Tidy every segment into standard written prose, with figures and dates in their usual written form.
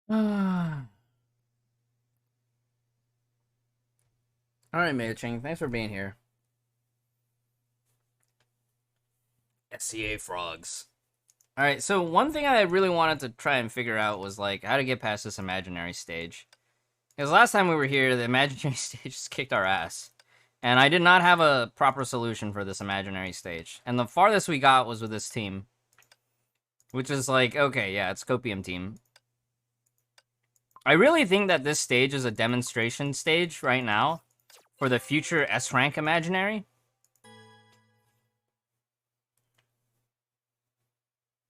Alright, Mega Ching, thanks for being here. SCA frogs. Alright, so one thing I really wanted to try and figure out was, like, how to get past this imaginary stage. Because last time we were here, the imaginary stage just kicked our ass. And I did not have a proper solution for this imaginary stage. And the farthest we got was with this team. Which is like, okay, yeah, it's Copium team. I really think that this stage is a demonstration stage right now for the future S-Rank imaginary.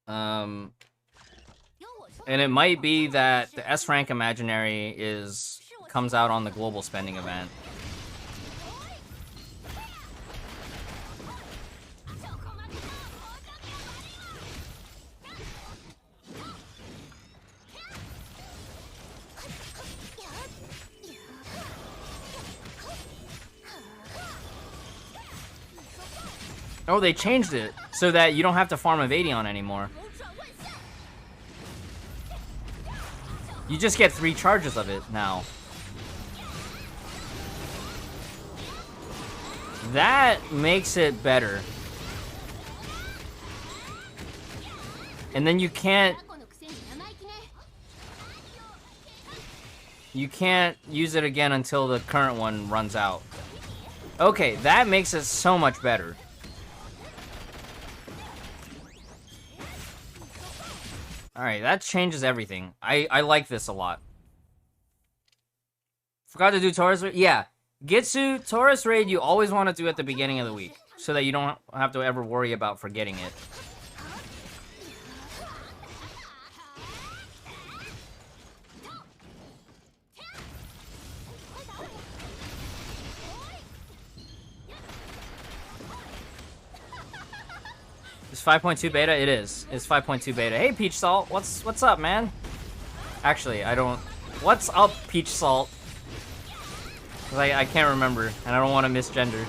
And it might be that the S-Rank imaginary comes out on the global spending event. Oh, they changed it so that you don't have to farm a Vadion anymore. You just get 3 charges of it now. That makes it better. And then you can't use it again until the current one runs out. Okay, that makes it so much better. Alright, that changes everything. I like this a lot. Forgot to do Taurus Raid? Yeah. Gitsu, Taurus Raid you always want to do at the beginning of the week. So that you don't have to ever worry about forgetting it. It's 5.2 beta? It is. It's 5.2 beta. Hey, Peach Salt. What's up, man? Actually, I don't... What's up, Peach Salt? Cause I can't remember, and I don't want to misgender.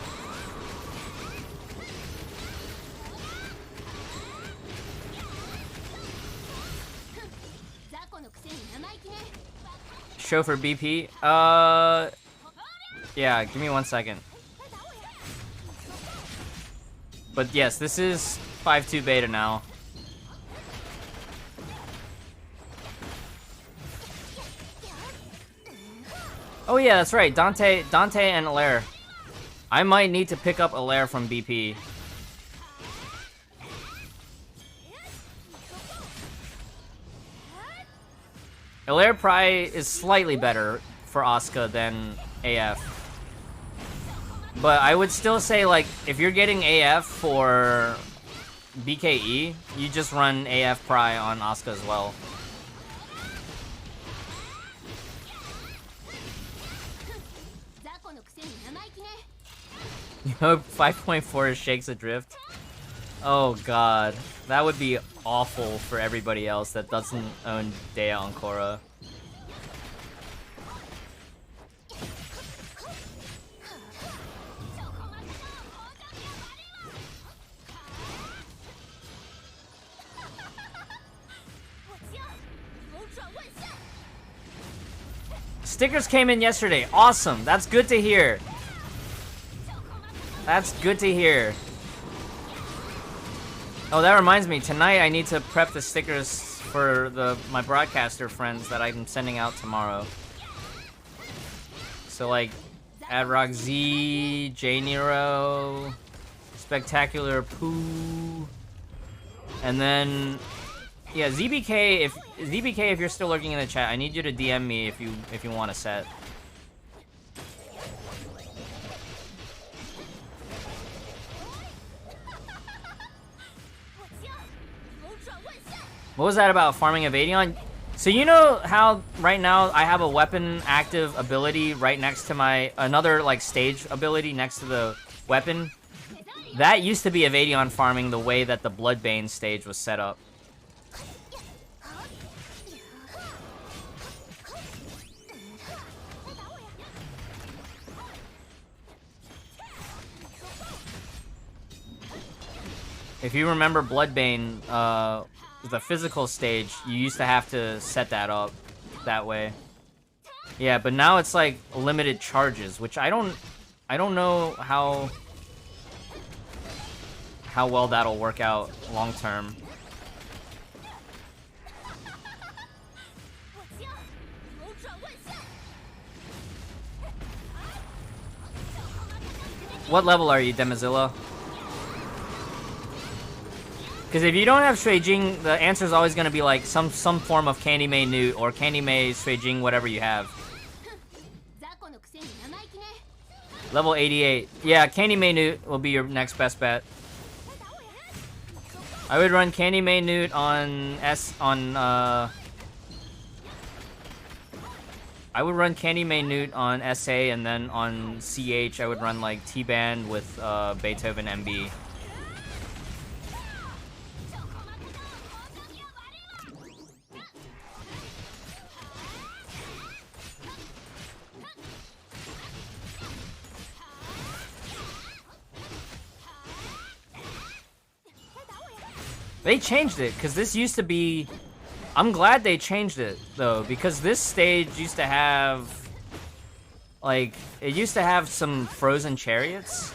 Chauffeur BP? Yeah, give me 1 second. But yes, this is 5.2 beta now. Oh yeah, that's right. Dante and Alaire. I might need to pick up Alaire from BP. Alaire Pry is slightly better for Asuka than AF. But I would still say, like, if you're getting AF for BKE, you just run AF Pry on Asuka as well. You hope 5.4 shakes adrift? Oh god. That would be awful for everybody else that doesn't own Dea Ancora. Stickers came in yesterday. Awesome. That's good to hear. That's good to hear. Oh, that reminds me. Tonight I need to prep the stickers for my broadcaster friends that I'm sending out tomorrow. So like Adrock Z, J Nero, Spectacular Pooh, and then yeah, ZBK. If you're still lurking in the chat, I need you to DM me if you want a set. What was that about farming Evadion? So you know how right now I have a weapon active ability right next to my another like stage ability next to the weapon? That used to be Evadion farming the way that the Bloodbane stage was set up. If you remember Bloodbane, the physical stage, you used to have to set that up. that way. Yeah, but now it's like limited charges, which I don't know how well that'll work out long term. What level are you, Demazilla? Because if you don't have Shui Jing, the answer is always going to be like some form of Candy May Newt or Candy May Shui Jing, whatever you have. Level 88. Yeah, Candy May Newt will be your next best bet. I would run Candy May Newt on I would run Candy May Newt on SA, and then on CH I would run like T-Band with Beethoven MB. They changed it, because this used to be... I'm glad they changed it, though, because this stage used to have... Like, it used to have some frozen chariots.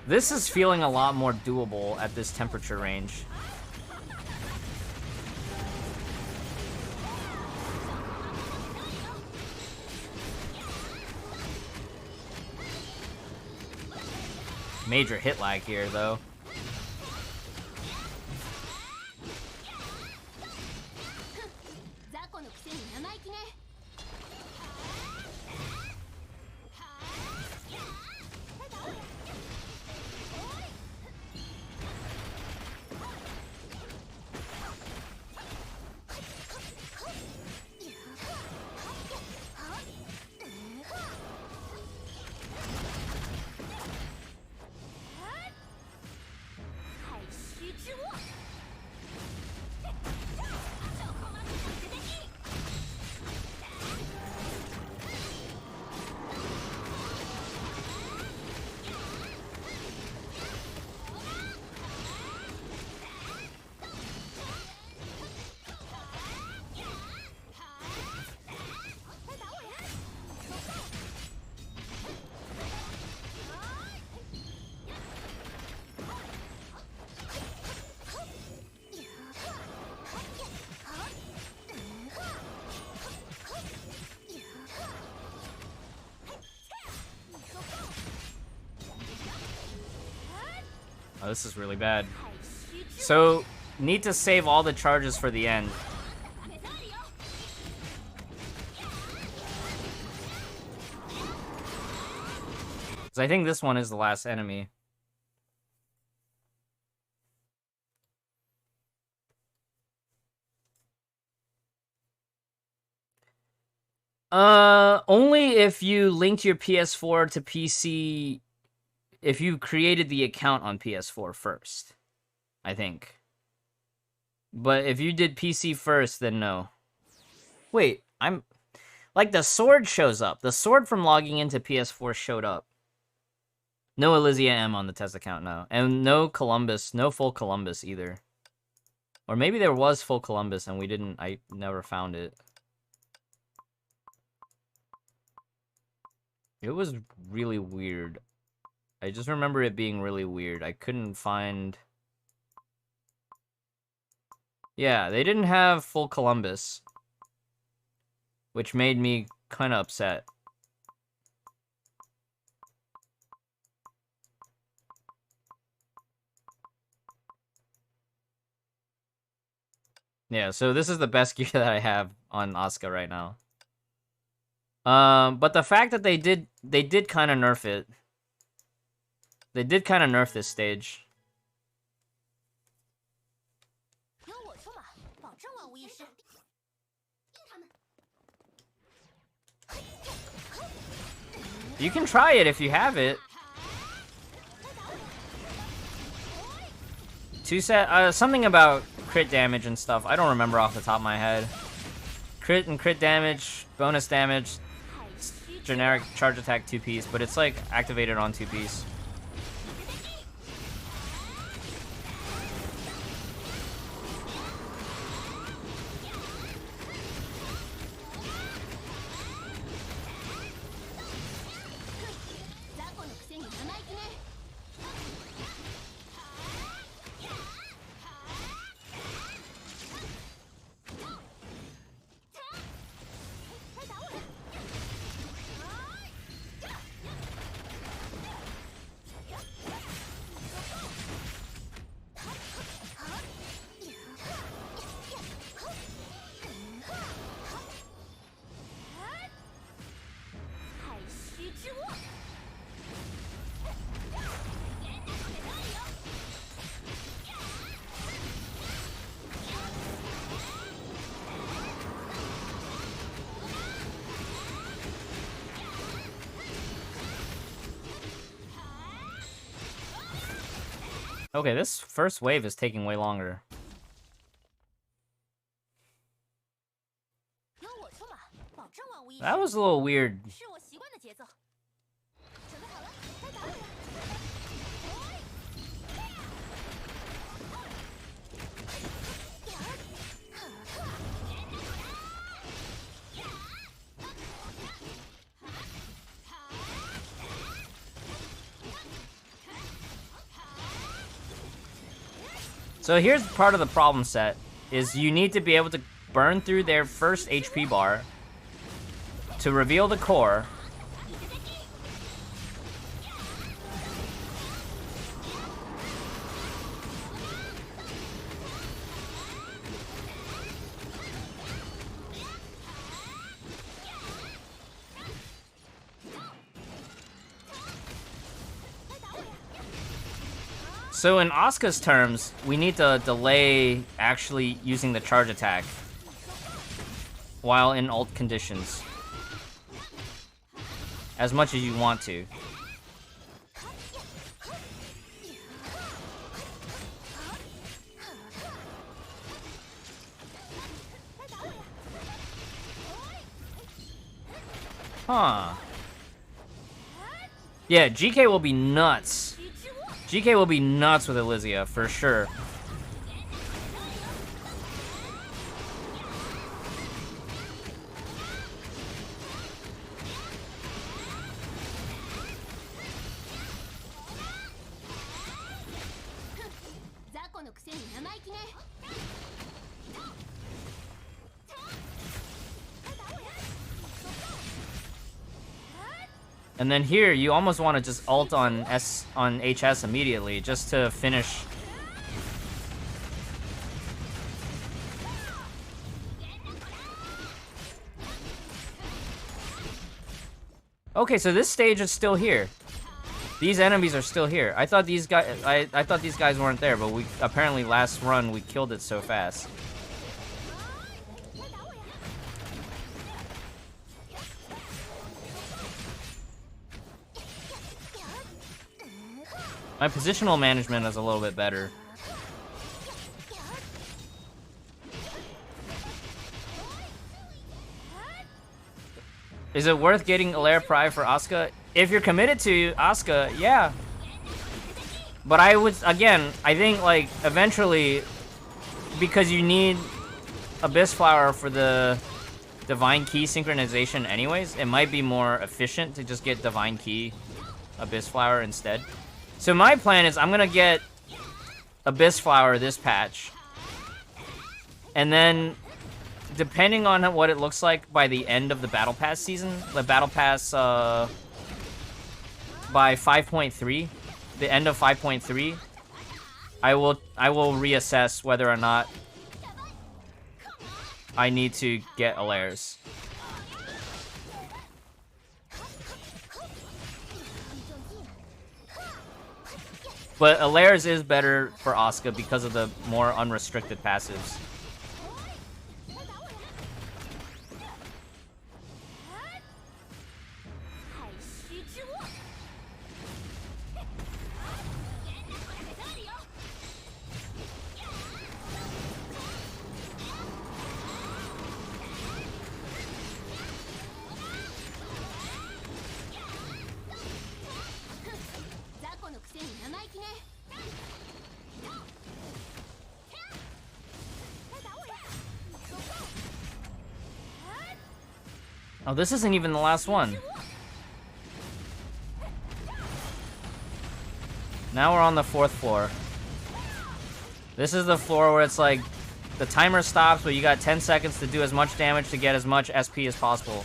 This is feeling a lot more doable at this temperature range. Major hit lag here, though. Oh, this is really bad. So, need to save all the charges for the end. Because I think this one is the last enemy. Only if you linked your PS4 to PC... If you created the account on PS4 first, I think. But if you did PC first, then no. Wait, I'm... Like, the sword shows up. The sword from logging into PS4 showed up. No Elysia M on the test account now. And no Columbus, no full Columbus either. Or maybe there was full Columbus and we didn't... I never found it. It was really weird. I just remember it being really weird. I couldn't find... Yeah, they didn't have full Columbus. Which made me kind of upset. Yeah, so this is the best gear that I have on Asuka right now. But the fact that they did kind of nerf it. They did kind of nerf this stage. You can try it if you have it. Something about crit damage and stuff. I don't remember off the top of my head. Crit and crit damage, bonus damage, generic charge attack 2-piece, but it's like activated on 2-piece. Okay, this first wave is taking way longer. That was a little weird. So here's part of the problem set, is you need to be able to burn through their first HP bar to reveal the core. So in Asuka's terms, we need to delay actually using the charge attack while in ult conditions as much as you want to. Huh. Yeah, GK will be nuts. GK will be nuts with Elysia, for sure. And then here, you almost want to just ult on HS immediately, just to finish. Okay, so this stage is still here. These enemies are still here. I thought these guys, I thought these guys weren't there, but we apparently last run we killed it so fast. My positional management is a little bit better. Is it worth getting Alaire Pry for Asuka? If you're committed to Asuka, yeah. But I would, again, I think, like, eventually, because you need Abyss Flower for the Divine Key synchronization anyways, it might be more efficient to just get Divine Key Abyss Flower instead. So my plan is I'm gonna get Abyss Flower this patch, and then depending on what it looks like by the end of the Battle Pass season, the Battle Pass by 5.3, the end of 5.3, I will reassess whether or not I need to get Alaire's. But Alaire's is better for Asuka because of the more unrestricted passives. Oh, this isn't even the last one. Now we're on the 4th floor. This is the floor where it's like, the timer stops, but you got 10 seconds to do as much damage to get as much SP as possible.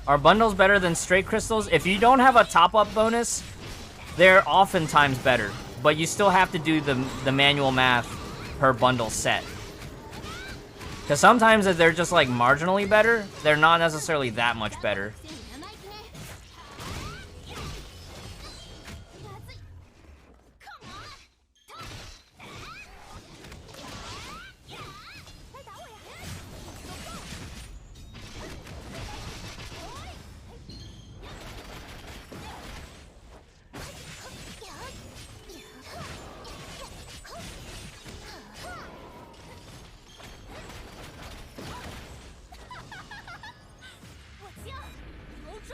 Are bundles better than straight crystals? If you don't have a top-up bonus, they're oftentimes better. But you still have to do the manual math per bundle set. Because sometimes if they're just like marginally better, they're not necessarily that much better.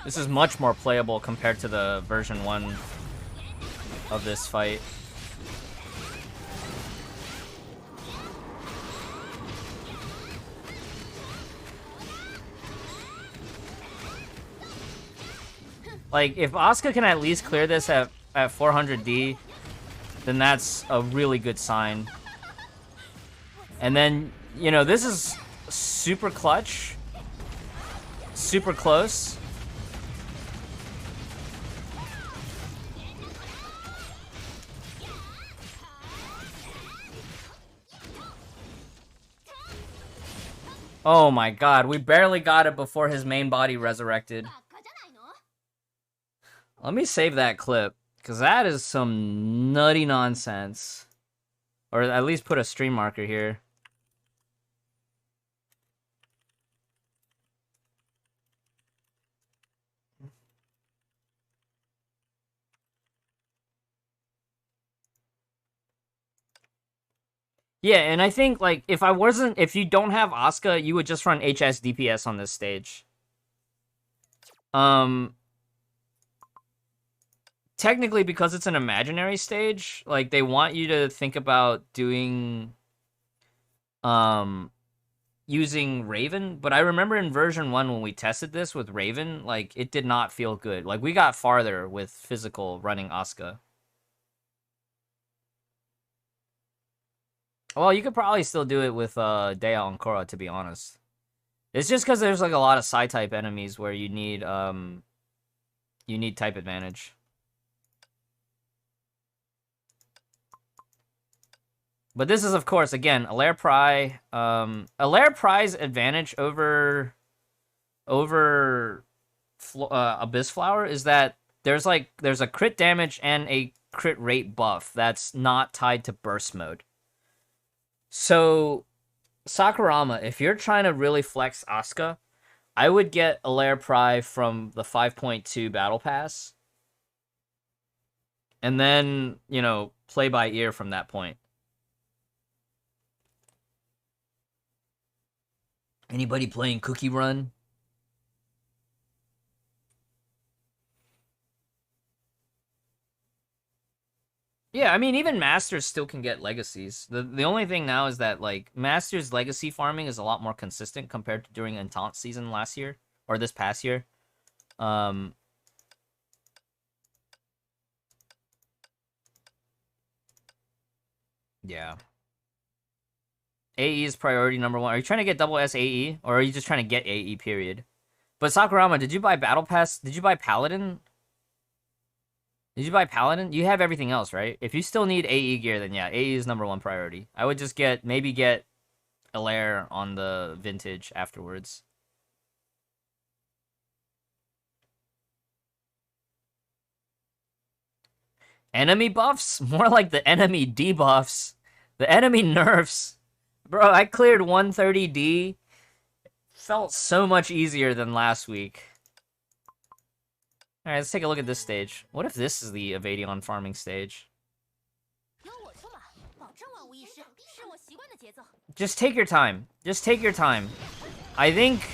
This is much more playable compared to the version 1 of this fight. Like, if Asuka can at least clear this at 400D, then that's a really good sign. And then, you know, this is super clutch. Super close. Oh my god, we barely got it before his main body resurrected. Let me save that clip, because that is some nutty nonsense. Or at least put a stream marker here. Yeah, and I think, like, if you don't have Asuka, you would just run HS DPS on this stage. Technically, because it's an imaginary stage, like, they want you to think about doing, using Raven, but I remember in version 1 when we tested this with Raven, like, it did not feel good. Like, we got farther with physical running Asuka. Well, you could probably still do it with Dea and Korra, to be honest. It's just because there's like a lot of Psy-type enemies where you need type advantage. But this is, of course, again, Alaire Pry. Alaire Pry's advantage over Abyss Flower is that there's a crit damage and a crit rate buff that's not tied to burst mode. So, Sakurama, if you're trying to really flex Asuka, I would get Alaire Pry from the 5.2 Battle Pass. And then, you know, play by ear from that point. Anybody playing Cookie Run? Yeah, I mean, even Masters still can get legacies. The only thing now is that, like, Masters legacy farming is a lot more consistent compared to during Entente season last year, or this past year. Yeah. AE is priority number 1. Are you trying to get double S AE, or are you just trying to get AE, period? But Sakurama, did you buy Battle Pass? Did you buy Paladin? Did you buy Paladin? You have everything else, right? If you still need AE gear, then yeah, AE is number 1 priority. I would just maybe get Alaire on the vintage afterwards. Enemy buffs? More like the enemy debuffs. The enemy nerfs. Bro, I cleared 130D. Felt so much easier than last week. Alright, let's take a look at this stage. What if this is the Evadion farming stage? Just take your time. Just take your time. I think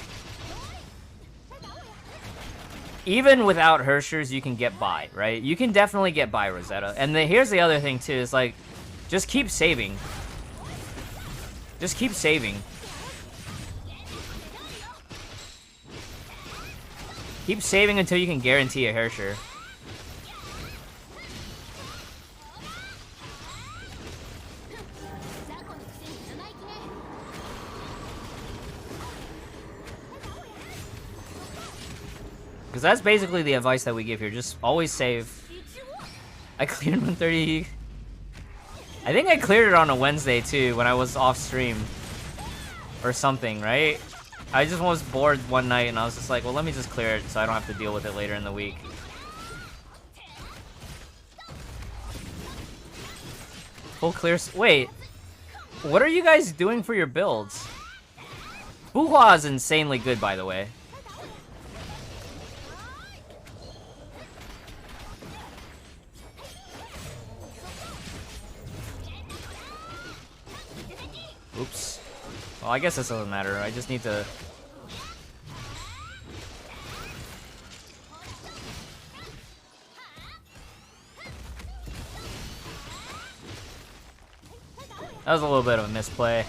even without Hershers, you can get by, right? You can definitely get by, Rosetta. And here's the other thing, too, is like, just keep saving. Just keep saving. Keep saving until you can guarantee a Hersher. Because that's basically the advice that we give here. Just always save. I cleared 130. I think I cleared it on a Wednesday, too, when I was off stream. Or something, right? I just was bored one night, and I was just like, well, let me just clear it so I don't have to deal with it later in the week. Full clear... Wait. What are you guys doing for your builds? Buhua is insanely good, by the way. Oops. Well, I guess this doesn't matter. I just need to... That was a little bit of a misplay.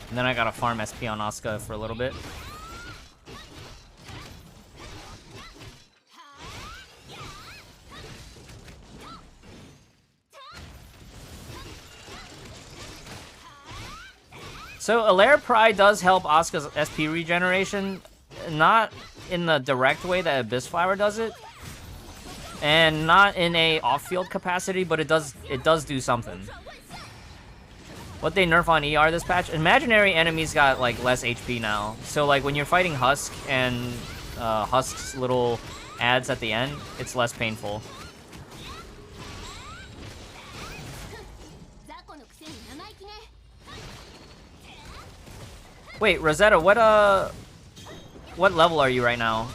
And then I gotta farm SP on Asuka for a little bit. So Alair Pride does help Asuka's SP regeneration, not in the direct way that Abyss Flower does it, and not in a off-field capacity, but it does do something. What they nerf on ER this patch, imaginary enemies got like less HP now. So like when you're fighting Husk and Husk's little ads at the end, it's less painful. Wait, Rosetta, what level are you right now?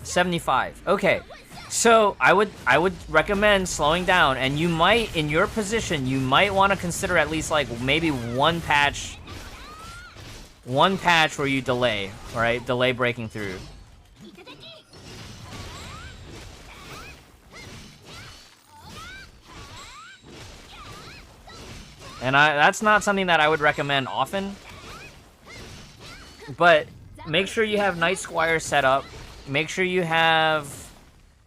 $75. Okay. So I would recommend slowing down, and you might, in your position, you might want to consider at least like maybe one patch where you delay, right? Delay breaking through. And that's not something that I would recommend often. But make sure you have Night Squire set up. Make sure you have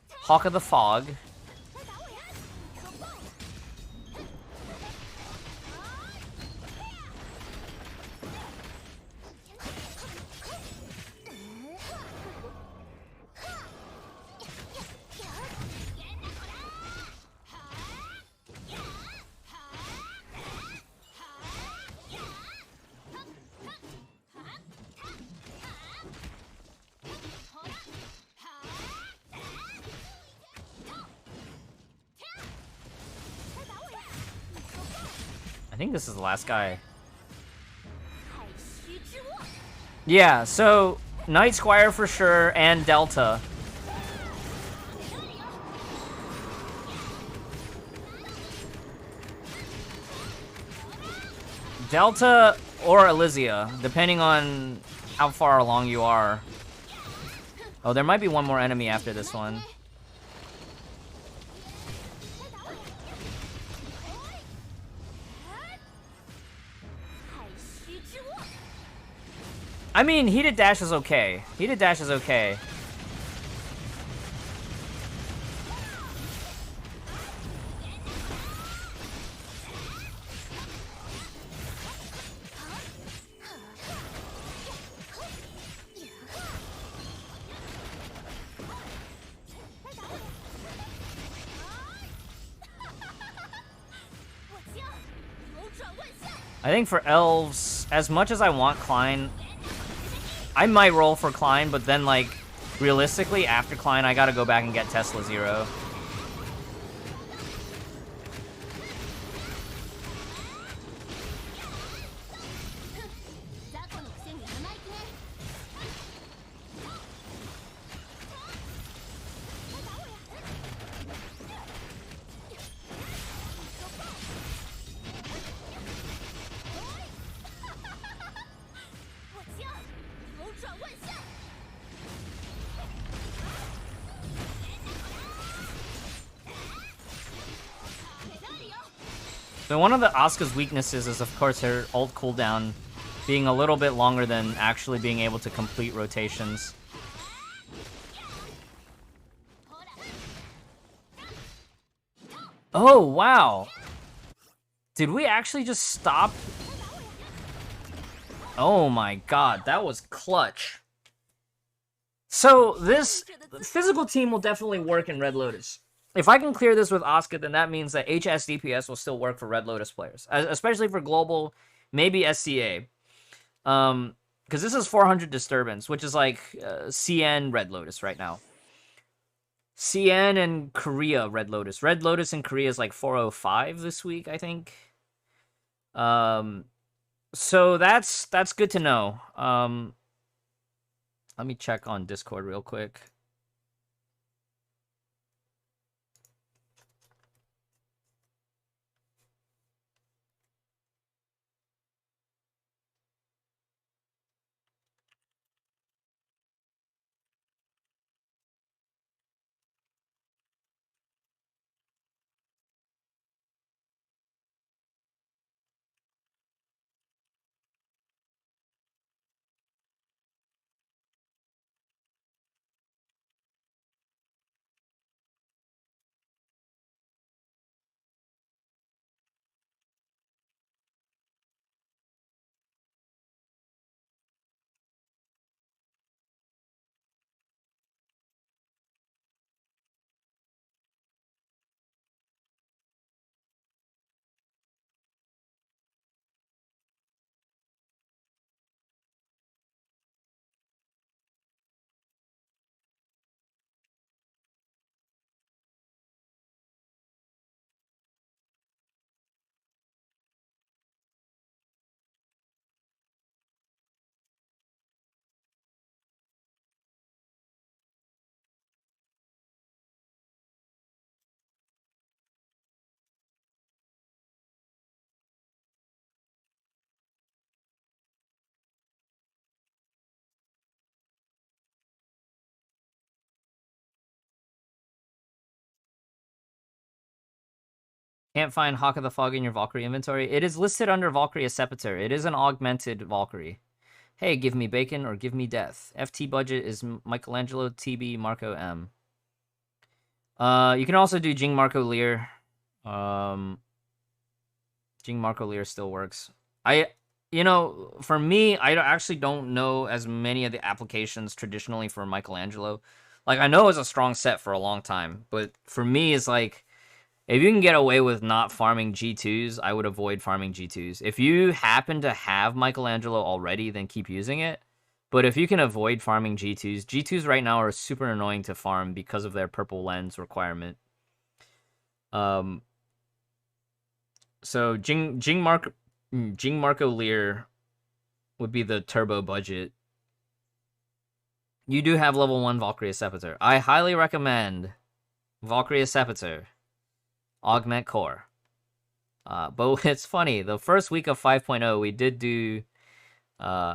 Hawk of the Fog. I think this is the last guy. Yeah, so Night Squire for sure, and Delta. Delta or Elysia, depending on how far along you are. Oh, there might be one more enemy after this one. I mean, heated dash is okay. Heated dash is okay. I think for elves, as much as I want Klein, I might roll for Klein, but then, like, realistically, after Klein, I gotta go back and get Tesla Zero. So one of the Asuka's weaknesses is, of course, her ult cooldown being a little bit longer than actually being able to complete rotations. Oh, wow. Did we actually just stop? Oh my god, that was clutch. So this physical team will definitely work in Red Lotus. If I can clear this with Asuka, then that means that HS DPS will still work for Red Lotus players, especially for global, maybe SCA. Because this is 400 Disturbance, which is like CN Red Lotus right now. CN and Korea Red Lotus. Red Lotus in Korea is like 405 this week, I think. So that's good to know. Let me check on Discord real quick. Can't find Hawk of the Fog in your Valkyrie inventory. It is listed under Valkyrie Scepter. It is an augmented Valkyrie. Hey, give me bacon or give me death. FT budget is Michelangelo, TB, Marco M. You can also do Jing Marco Lear. Jing Marco Lear still works. For me, I actually don't know as many of the applications traditionally for Michelangelo. Like, I know it's a strong set for a long time, but for me, it's like, if you can get away with not farming G2s, I would avoid farming G2s. If you happen to have Michelangelo already, then keep using it. But if you can avoid farming G2s, G2s right now are super annoying to farm because of their purple lens requirement. So Jing Marco Lear would be the turbo budget. You do have level 1 Valkyrie Scepter. I highly recommend Valkyrie Scepter. Augment Core. But it's funny, the first week of 5.0,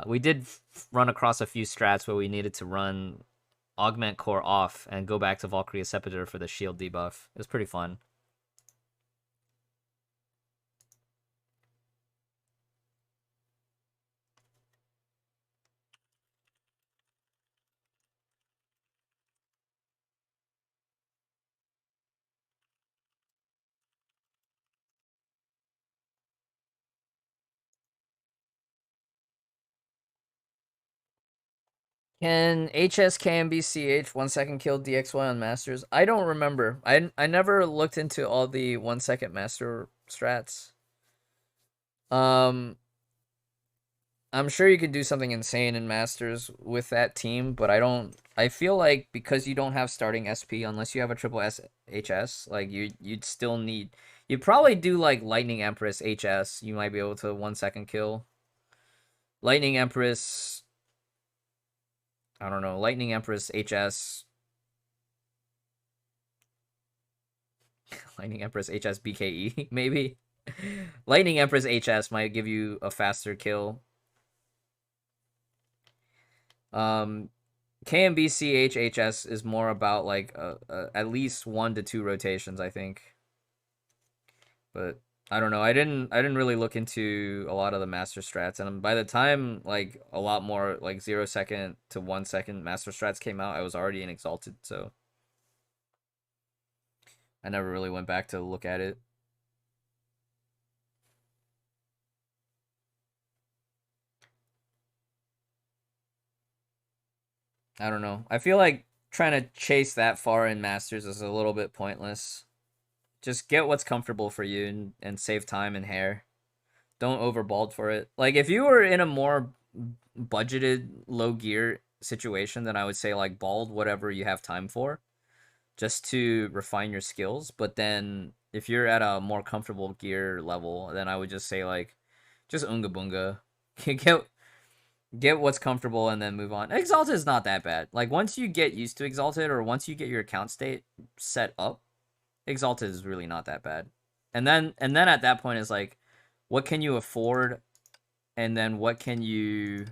we did run across a few strats where we needed to run Augment Core off and go back to Valkyrie Scepter for the shield debuff. It was pretty fun. Can HSKMBCH 1 second kill DXY on Masters? I don't remember. I never looked into all the 1 second Master strats. I'm sure you could do something insane in Masters with that team, but I feel like because you don't have starting SP unless you have a triple SHS, like you'd still need, you'd probably do like Lightning Empress HS, you might be able to 1 second kill. Lightning Empress, I don't know, Lightning Empress HS. Lightning Empress HS BKE, maybe. Lightning Empress HS might give you a faster kill. KMBCH HS is more about like at least 1 to 2 rotations, I think. But I don't know. I didn't really look into a lot of the master strats, and by the time like a lot more like 0 second to 1 second master strats came out, I was already in Exalted, so I never really went back to look at it. I don't know. I feel like trying to chase that far in Masters is a little bit pointless. Just get what's comfortable for you and save time and hair. Don't overbald for it. Like, if you were in a more budgeted, low gear situation, then I would say, like, bald whatever you have time for, just to refine your skills. But then, if you're at a more comfortable gear level, then I would just say, like, just unga bunga. Get what's comfortable and then move on. Exalted is not that bad. Like, once you get used to Exalted, or once you get your account state set up, Exalted is really not that bad. And then at that point is like, what can you afford, and then what can you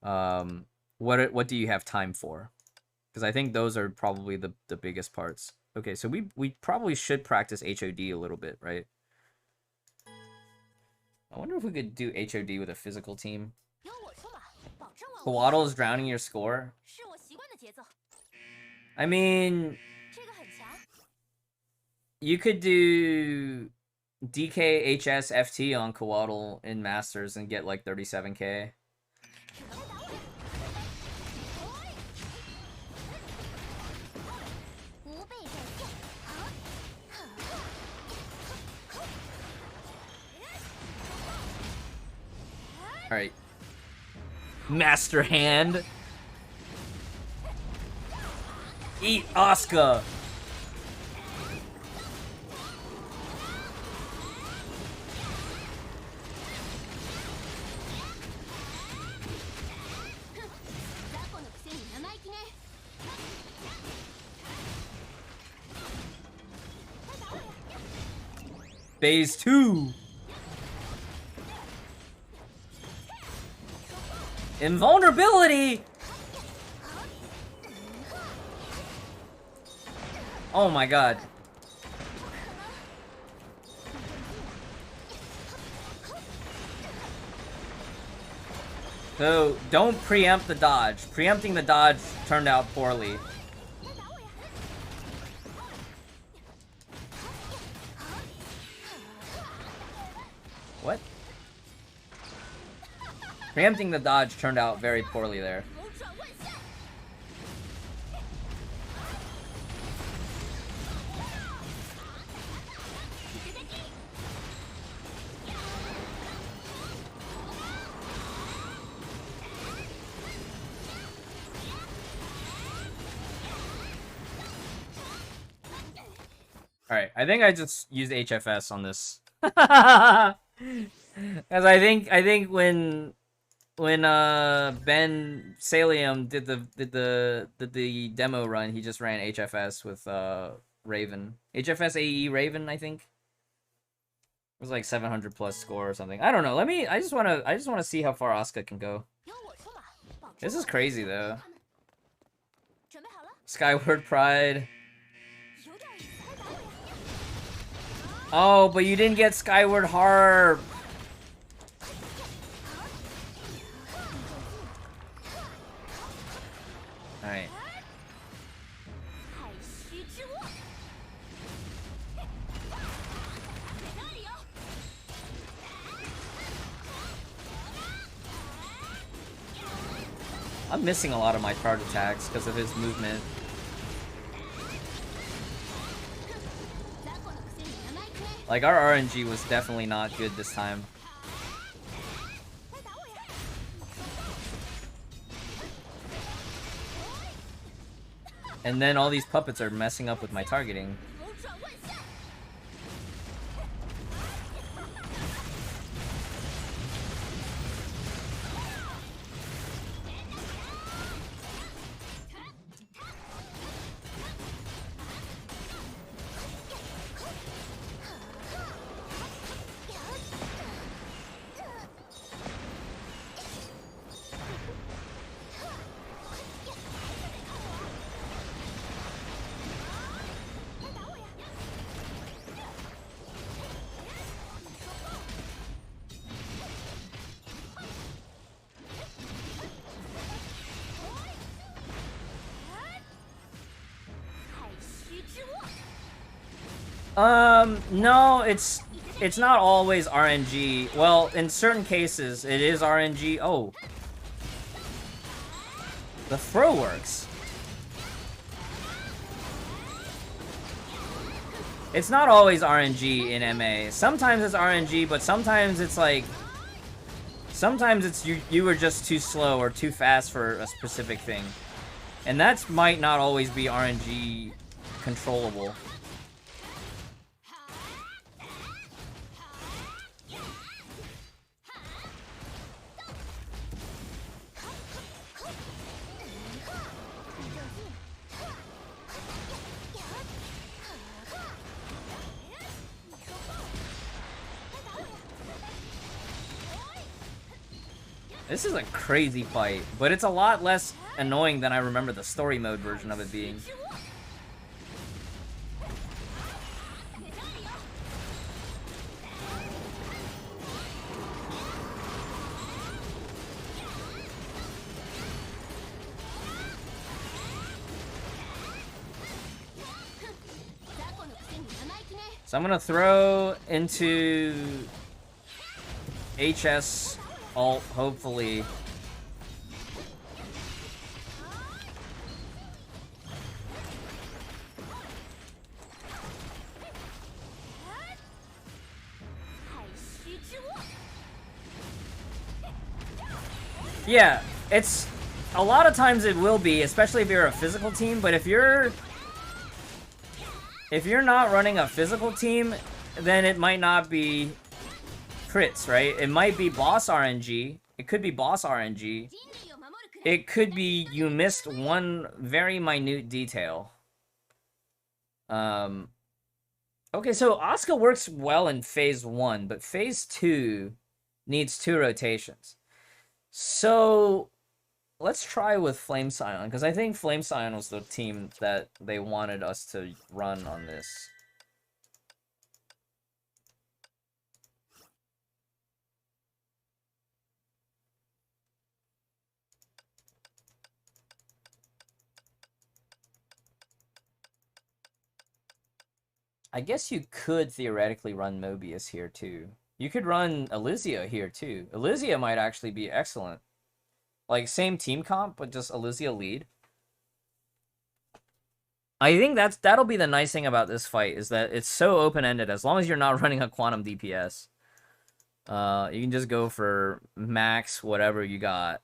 what do you have time for? Because I think those are probably the biggest parts. Okay, so we probably should practice HOD a little bit, right? I wonder if we could do HOD with a physical team. Coatl is drowning your score. I mean, you could do DKHS FT on Coatl in Masters and get like 37k. Alright. Master Hand. Eat Asuka. Phase 2. Invulnerability. Oh my god. So, don't preempt the dodge. Preempting the dodge turned out poorly. What? Preempting the dodge turned out very poorly there. Alright, I think I just used HFS on this. Because I think when Ben Salium did the demo run, he just ran HFS with Raven. HFS AE Raven, I think. It was like 700 plus score or something. I don't know. I just wanna see how far Asuka can go. This is crazy though. Skyward Pride. Oh, but you didn't get Skyward Harp. Alright. I'm missing a lot of my charge attacks because of his movement. Like, our RNG was definitely not good this time. And then all these puppets are messing up with my targeting. No, it's not always RNG. Well, in certain cases, it is RNG. Oh. The throw works. It's not always RNG in MA. Sometimes it's RNG, but sometimes it's like... Sometimes it's you were just too slow or too fast for a specific thing. And that might not always be RNG controllable. This is a crazy fight, but it's a lot less annoying than I remember the story mode version of it being. So I'm gonna throw into HS ult, hopefully. Yeah, it's a lot of times it will be, especially if you're a physical team, but if you're not running a physical team, then it might not be crits, right? It might be boss RNG. It could be boss RNG. It could be you missed one very minute detail. Okay, so Asuka works well in phase 1, but phase 2 needs 2 rotations. So let's try with Flame Scion, because I think Flame Scion was the team that they wanted us to run on this. I guess you could theoretically run Mobius here too. You could run Elysia here too. Elysia might actually be excellent. Like, same team comp, but just Elysia lead. I think that'll be the nice thing about this fight, is that it's so open-ended. As long as you're not running a quantum DPS, you can just go for max whatever you got.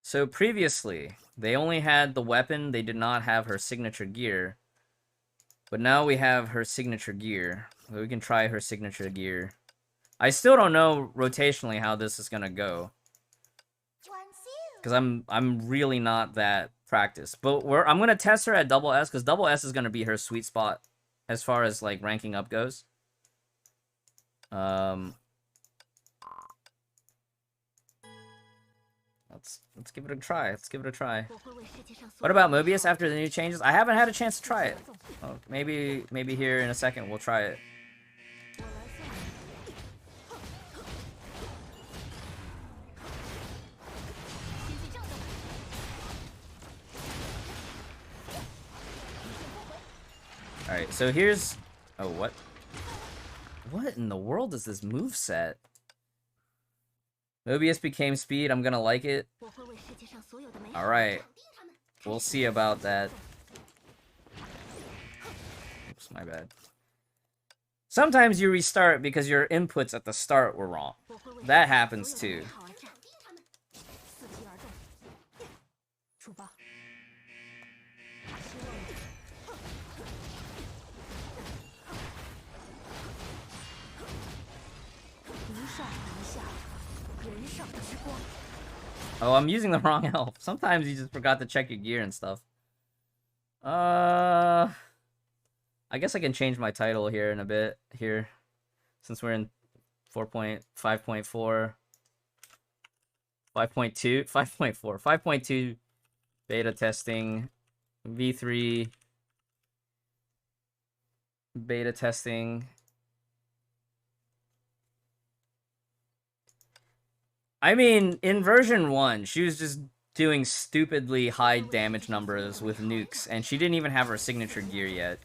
So previously, they only had the weapon, they did not have her signature gear. But now we have her signature gear. We can try her signature gear. I still don't know rotationally how this is gonna go. Because I'm really not that practiced. But I'm gonna test her at double S, because double S is gonna be her sweet spot as far as like ranking up goes. Let's give it a try. Let's give it a try. What about Mobius after the new changes? I haven't had a chance to try it. Oh, maybe here in a second we'll try it. Alright, so here's... Oh, what? What in the world is this moveset? Mobius became speed, I'm gonna like it. Alright. We'll see about that. Oops, my bad. Sometimes you restart because your inputs at the start were wrong. That happens too. Oh, I'm using the wrong elf. Sometimes you just forgot to check your gear and stuff. I guess I can change my title here in a bit, here. Since we're in 4.5.4. 5.2, 5.4, 5.2 beta testing, V3 beta testing. I mean, in version 1, she was just doing stupidly high damage numbers with nukes, and she didn't even have her signature gear yet.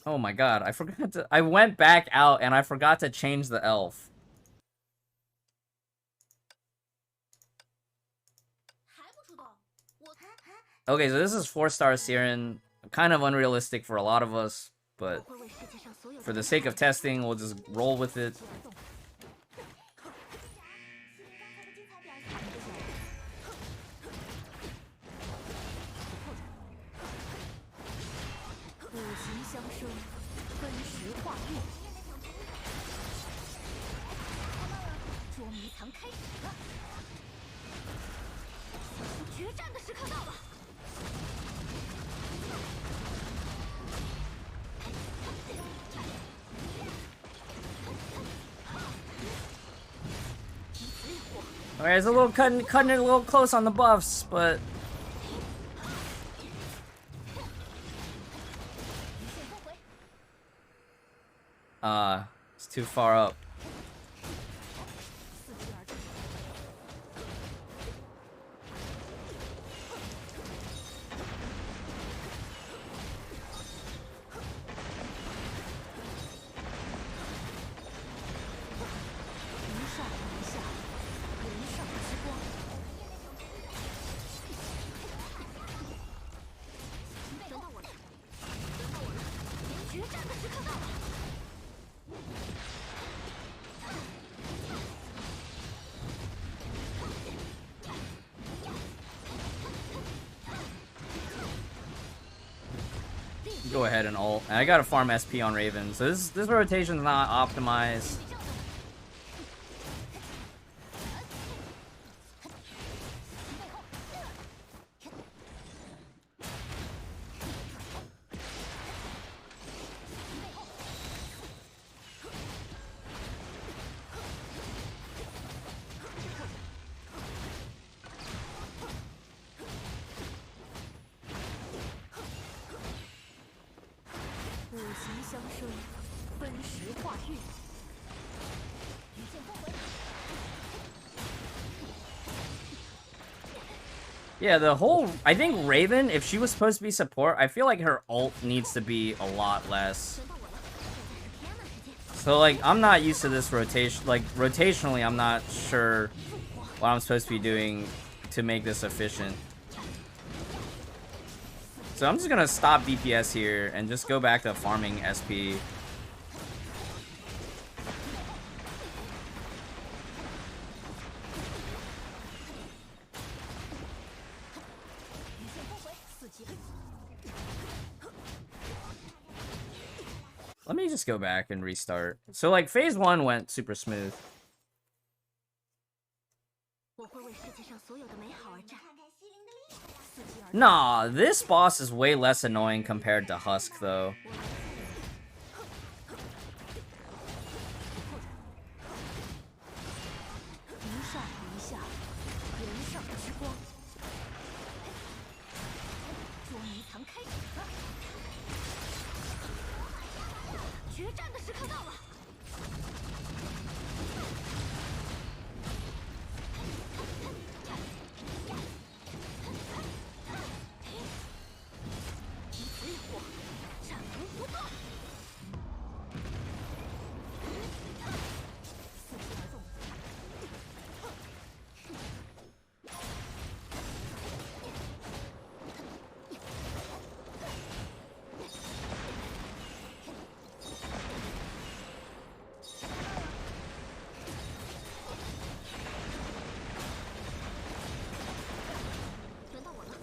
Oh my god, I went back out and I forgot to change the elf. Okay, so this is 4-star Siren. Kind of unrealistic for a lot of us, but for the sake of testing, we'll just roll with it. Alright, it's a little cutting it a little close on the buffs, but it's too far up. go ahead and ult. And I gotta farm SP on Raven, so this rotation's not optimized. Yeah, I think Raven, if she was supposed to be support, I feel like her ult needs to be a lot less. So, like, I'm not used to this rotation. Like, rotationally, I'm not sure what I'm supposed to be doing to make this efficient. So I'm just gonna stop DPS here and just go back to farming SP. Let me just go back and restart. So, like, phase 1 went super smooth. Nah, this boss is way less annoying compared to Husk, though.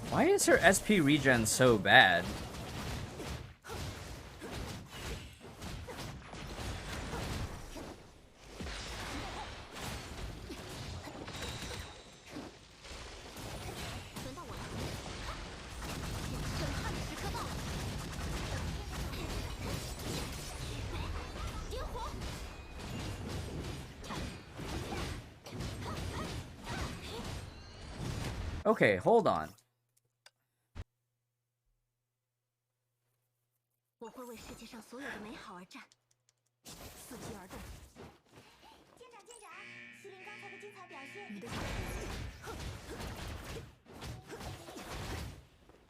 Why is her SP regen so bad? Okay, hold on.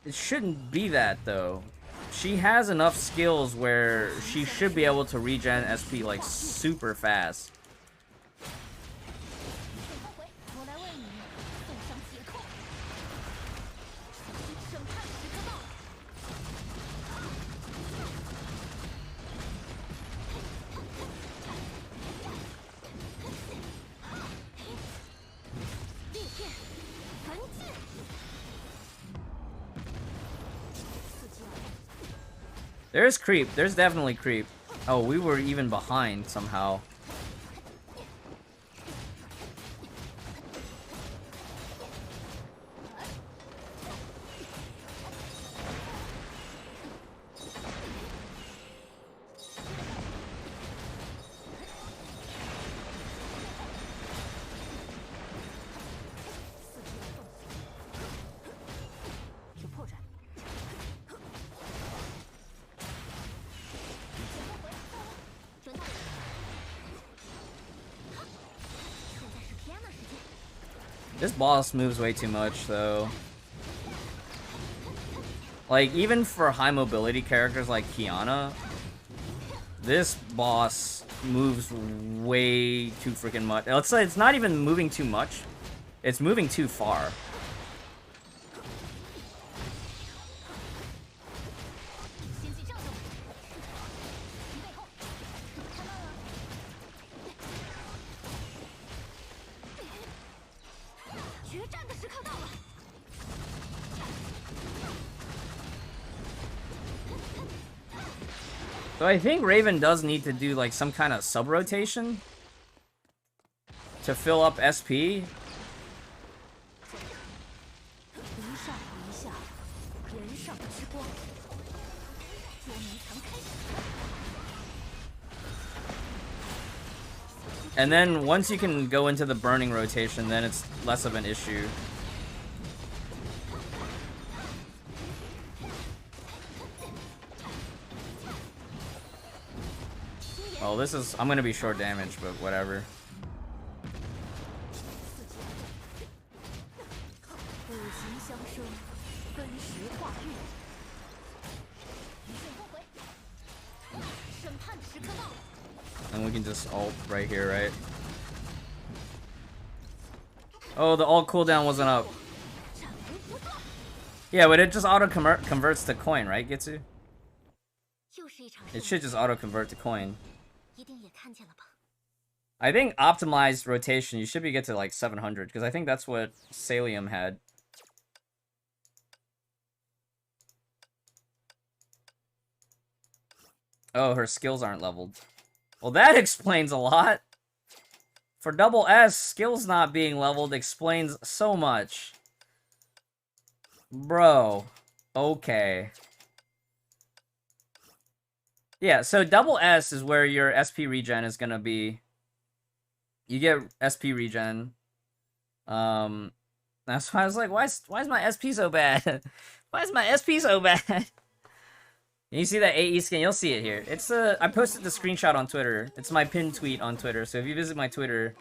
It shouldn't be that, though. She has enough skills where she should be able to regen SP, like, super fast. There's creep. There's definitely creep. Oh, we were even behind somehow. This boss moves way too much, though. Like, even for high mobility characters like Kiana, this boss moves way too freaking much. It's not even moving too much. It's moving too far. So I think Raven does need to do like some kind of sub-rotation to fill up SP. And then once you can go into the burning rotation, then it's less of an issue. Well, this is... I'm gonna be short damage, but whatever. And we can just ult right here, right? Oh, the ult cooldown wasn't up. Yeah, but it just auto-converts to coin, right, Gitsu? It should just auto-convert to coin. I think optimized rotation, you should be get to like 700, because I think that's what Salium had. Oh, her skills aren't leveled. Well, that explains a lot. For double S, skills not being leveled explains so much. Bro. Okay. Yeah, so double S is where your SP regen is gonna be. You get SP regen. That's why I was like, why is my SP so bad? Why is my SP so bad? You see that AE skin? You'll see it here. It's I posted the screenshot on Twitter. It's my pinned tweet on Twitter. So if you visit my Twitter,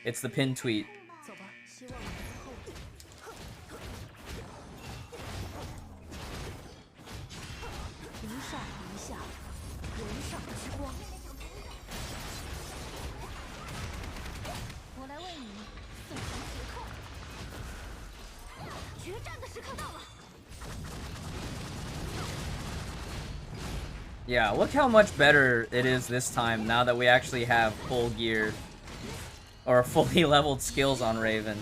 it's the pinned tweet. Yeah, look how much better it is this time now that we actually have full gear. Or fully leveled skills on Raven.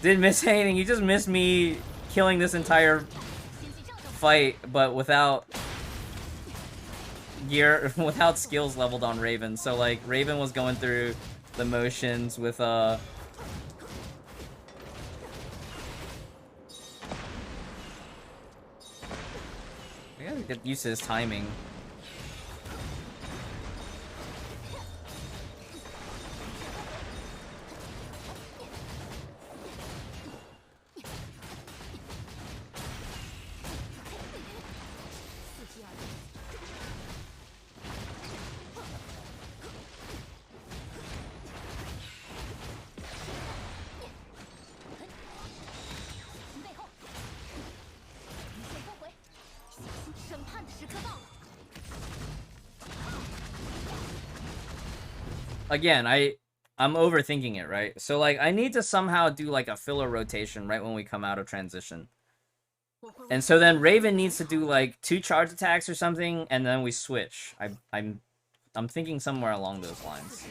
Didn't miss anything, you just missed me killing this entire fight, but without gear, without skills leveled on Raven. So like, Raven was going through the motions with I gotta get used to his timing. Again, I'm overthinking it, right? So like I need to somehow do like a filler rotation right when we come out of transition. And so then Raven needs to do like 2 charge attacks or something, and then we switch. I'm thinking somewhere along those lines.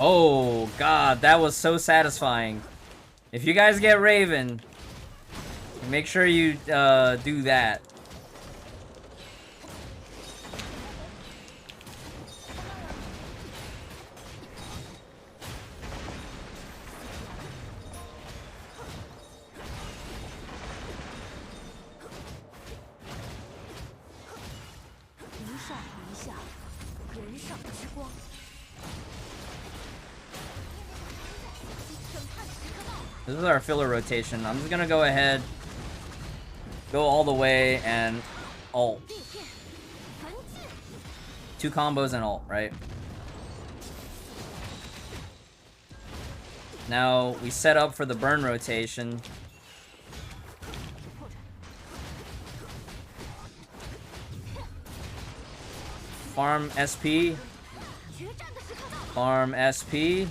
Oh, God, that was so satisfying. If you guys get Raven, make sure you do that. This is our filler rotation. I'm just gonna go ahead, go all the way, and ult. 2 combos and ult, right? Now we set up for the burn rotation. Farm SP. Farm SP.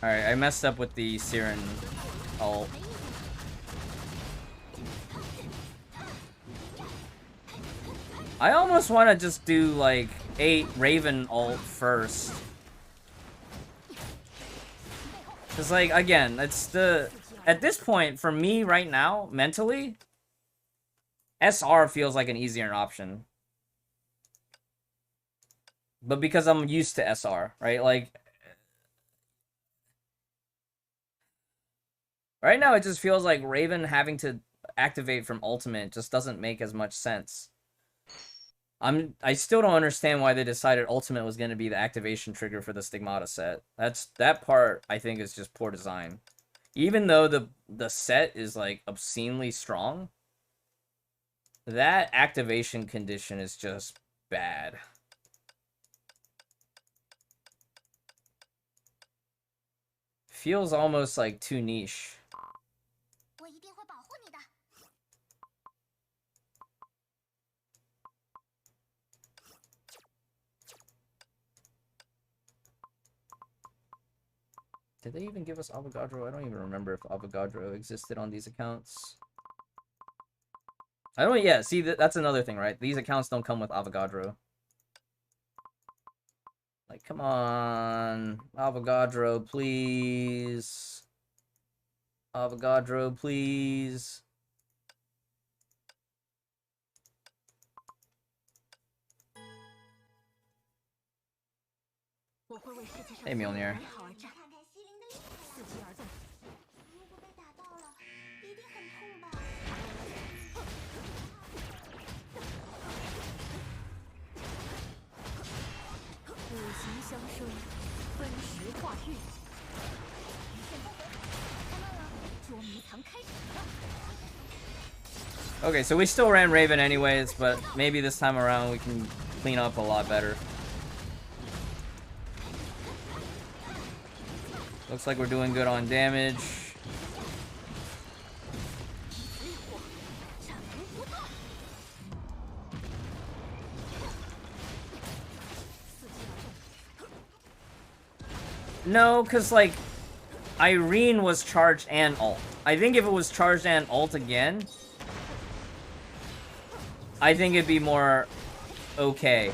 Alright, I messed up with the Siren ult. I almost want to just do, like, 8 Raven ult first. Because, like, again, it's the... At this point, for me right now, mentally, SR feels like an easier option. But because I'm used to SR, right? Like... Right now, it just feels like Raven having to activate from ultimate just doesn't make as much sense. I still don't understand why they decided ultimate was going to be the activation trigger for the Stigmata set. That part, I think, is just poor design. Even though the set is, like, obscenely strong, that activation condition is just bad. Feels almost, like, too niche. Did they even give us Avogadro? I don't even remember if Avogadro existed on these accounts. I don't, yeah, see, that's another thing, right? These accounts don't come with Avogadro. Like, come on. Avogadro, please. Avogadro, please. Hey, Mjolnir. Okay, so we still ran Raven anyways, but maybe this time around we can clean up a lot better. Looks like we're doing good on damage. No, because, like, Irene was charged and ult. I think if it was charged and ult again, I think it'd be more okay.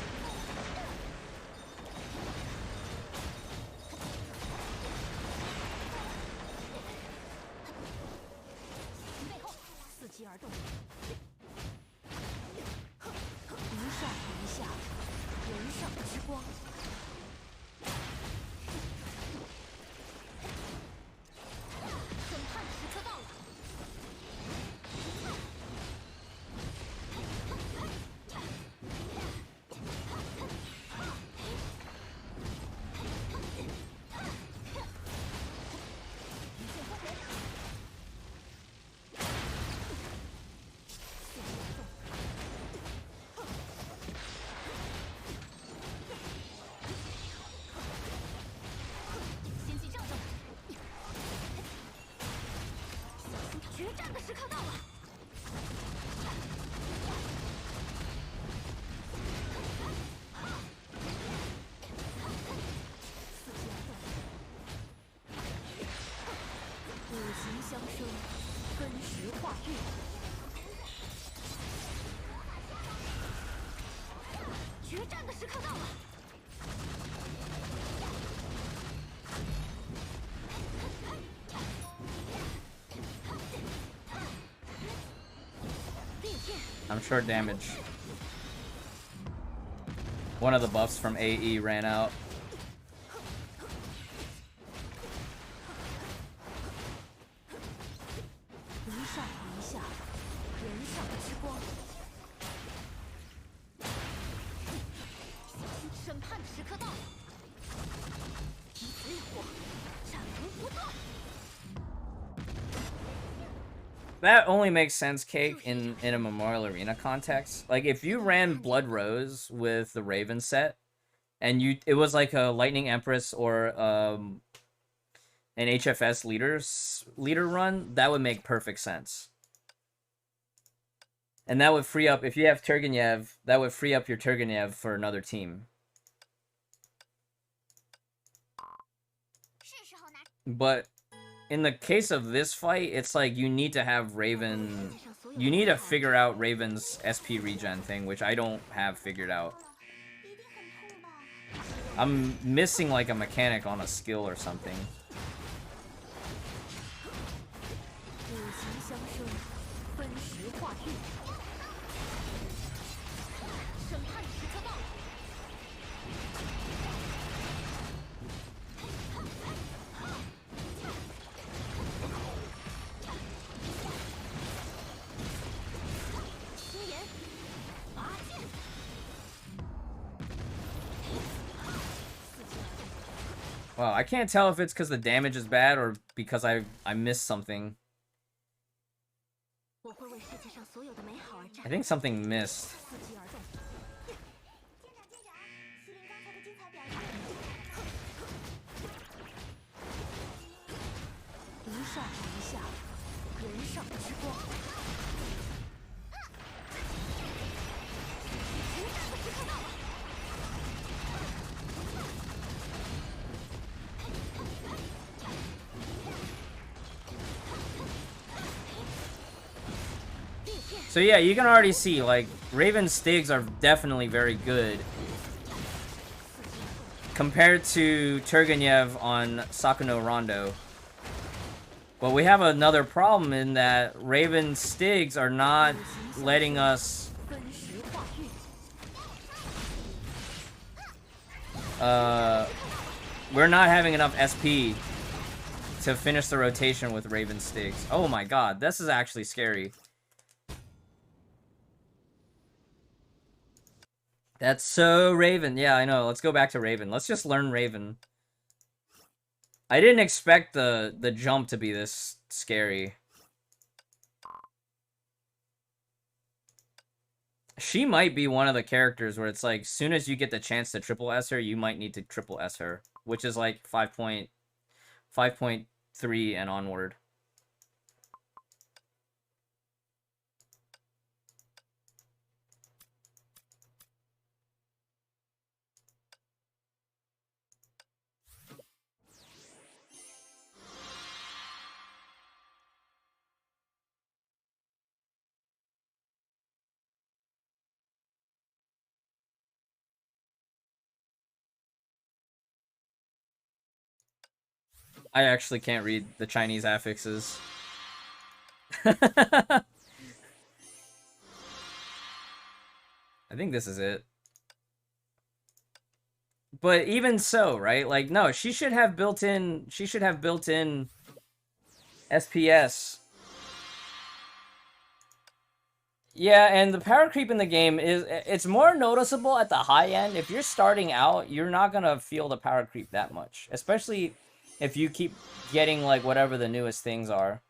I'm short damage. One of the buffs from AE ran out. That only makes sense, Cake, in a Memorial Arena context. Like, if you ran Blood Rose with the Raven set, and it was like a Lightning Empress or an HFS leader run, that would make perfect sense. And that would free up, if you have Turgenev, that would free up your Turgenev for another team. But in the case of this fight, it's like you need to have Raven... You need to figure out Raven's SP regen thing, which I don't have figured out. I'm missing like a mechanic on a skill or something. Wow, I can't tell if it's because the damage is bad or because I missed something. I think something missed. So yeah, you can already see, like, Raven's Stigs are definitely very good compared to Turgenev on Sakuno Rondo. But we have another problem in that Raven's Stigs are not letting us... we're not having enough SP to finish the rotation with Raven Stigs. Oh my god, this is actually scary. That's so Raven. Yeah, I know. Let's go back to Raven. Let's just learn Raven. I didn't expect the jump to be this scary. She might be one of the characters where it's like, soon as you get the chance to triple S her, you might need to triple S her, which is like 5.3 and onward. I actually can't read the Chinese affixes. I think this is it. But even so, right? Like, no, she should have built-in SPS. Yeah, and the power creep in the game it's more noticeable at the high end. If you're starting out, you're not gonna feel the power creep that much. Especially if you keep getting, like, whatever the newest things are.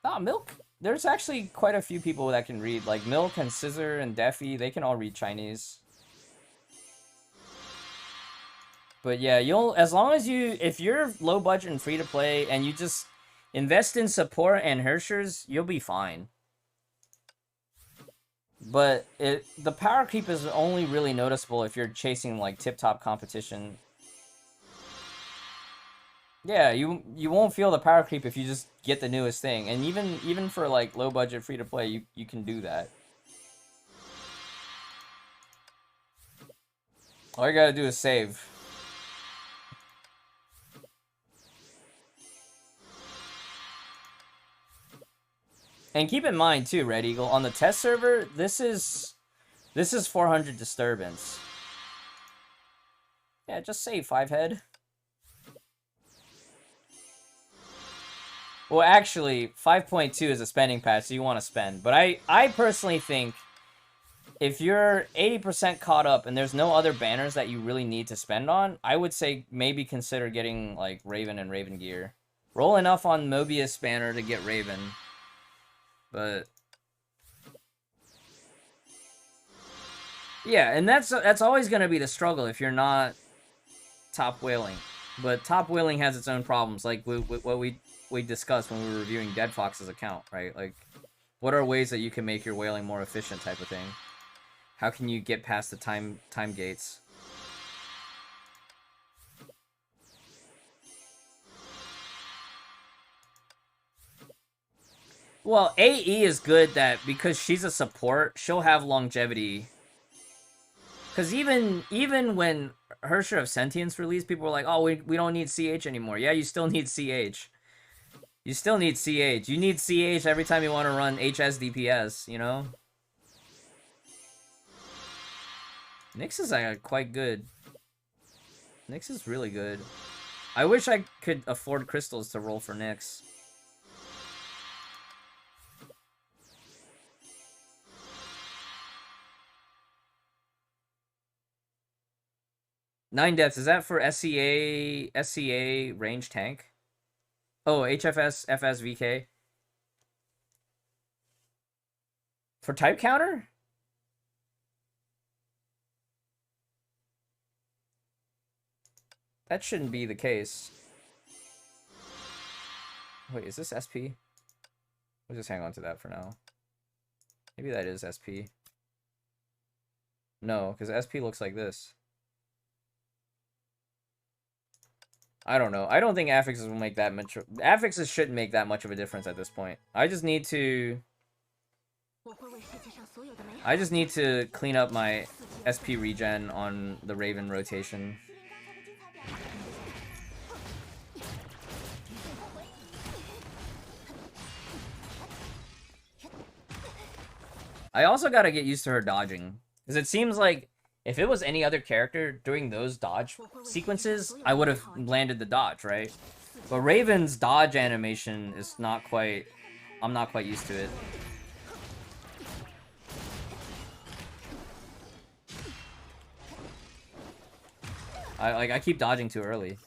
Ah, Milk. There's actually quite a few people that can read. Like, Milk and Scissor and Deffy, they can all read Chinese. But yeah, as long as if you're low budget and free to play, and you just invest in support and Hershers, you'll be fine. But the power creep is only really noticeable if you're chasing, like, tip-top competition. Yeah, you won't feel the power creep if you just get the newest thing. And even for, like, low budget free to play, you can do that. All you gotta do is save. And keep in mind too, Red Eagle, on the test server, this is 400 disturbance. Yeah, just save 5 head. Well, actually, 5.2 is a spending patch, so you want to spend. But I personally think if you're 80% caught up and there's no other banners that you really need to spend on, I would say maybe consider getting, like, Raven and Raven gear. Roll enough on Mobius banner to get Raven. But... yeah, and that's always going to be the struggle if you're not top whaling. But top whaling has its own problems, like what we discussed when we were reviewing Dead Fox's account, right? Like, what are ways that you can make your whaling more efficient type of thing? How can you get past the time gates? Well, AE is good that because she's a support, she'll have longevity. Because even when Hersher of Sentience released, people were like, oh, we don't need CH anymore. Yeah, you still need CH. You still need CH. You need CH every time you want to run HS DPS, you know? Nyx is quite good. Nyx is really good. I wish I could afford crystals to roll for Nyx. Nine deaths, is that for SCA range tank? Oh, HFS, FS, VK. For type counter? That shouldn't be the case. Wait, is this SP? We'll just hang on to that for now. Maybe that is SP. No, because SP looks like this. I don't know. I don't think affixes will make that much... affixes shouldn't make that much of a difference at this point. I just need to clean up my SP regen on the Raven rotation. I also gotta get used to her dodging. Because it seems like if it was any other character doing those dodge sequences, I would have landed the dodge, right? But Raven's dodge animation is not quite... I'm not quite used to it. I keep dodging too early.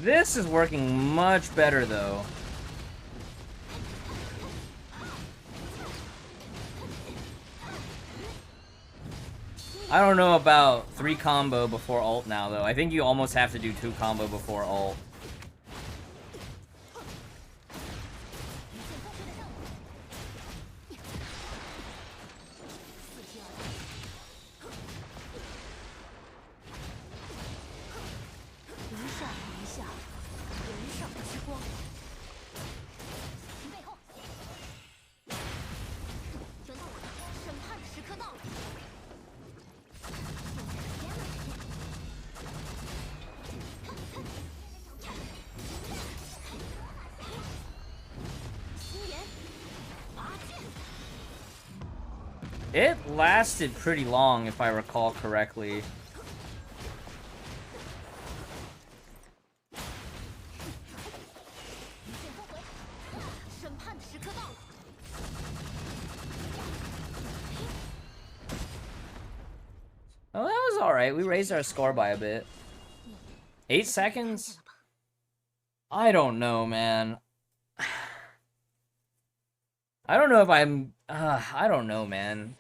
This is working much better, though. I don't know about 3 combo before ult now, though. I think you almost have to do 2 combo before ult. It lasted pretty long, if I recall correctly. Oh, that was alright. We raised our score by a bit. 8 seconds? I don't know, man. I don't know if I'm... I don't know, man.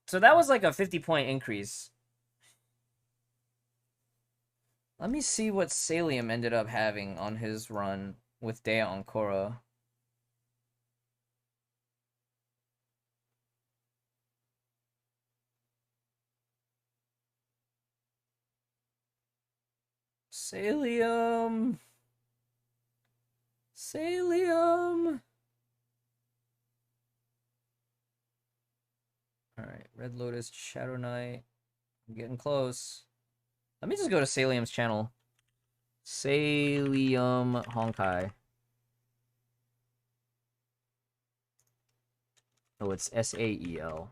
So that was like a 50-point increase. Let me see what Salium ended up having on his run with Dea on Korra. Salium. Salium. Alright, Red Lotus, Shadow Knight. I'm getting close. Let me just go to Salium's channel. Salium Honkai. Oh, it's S-A-E-L.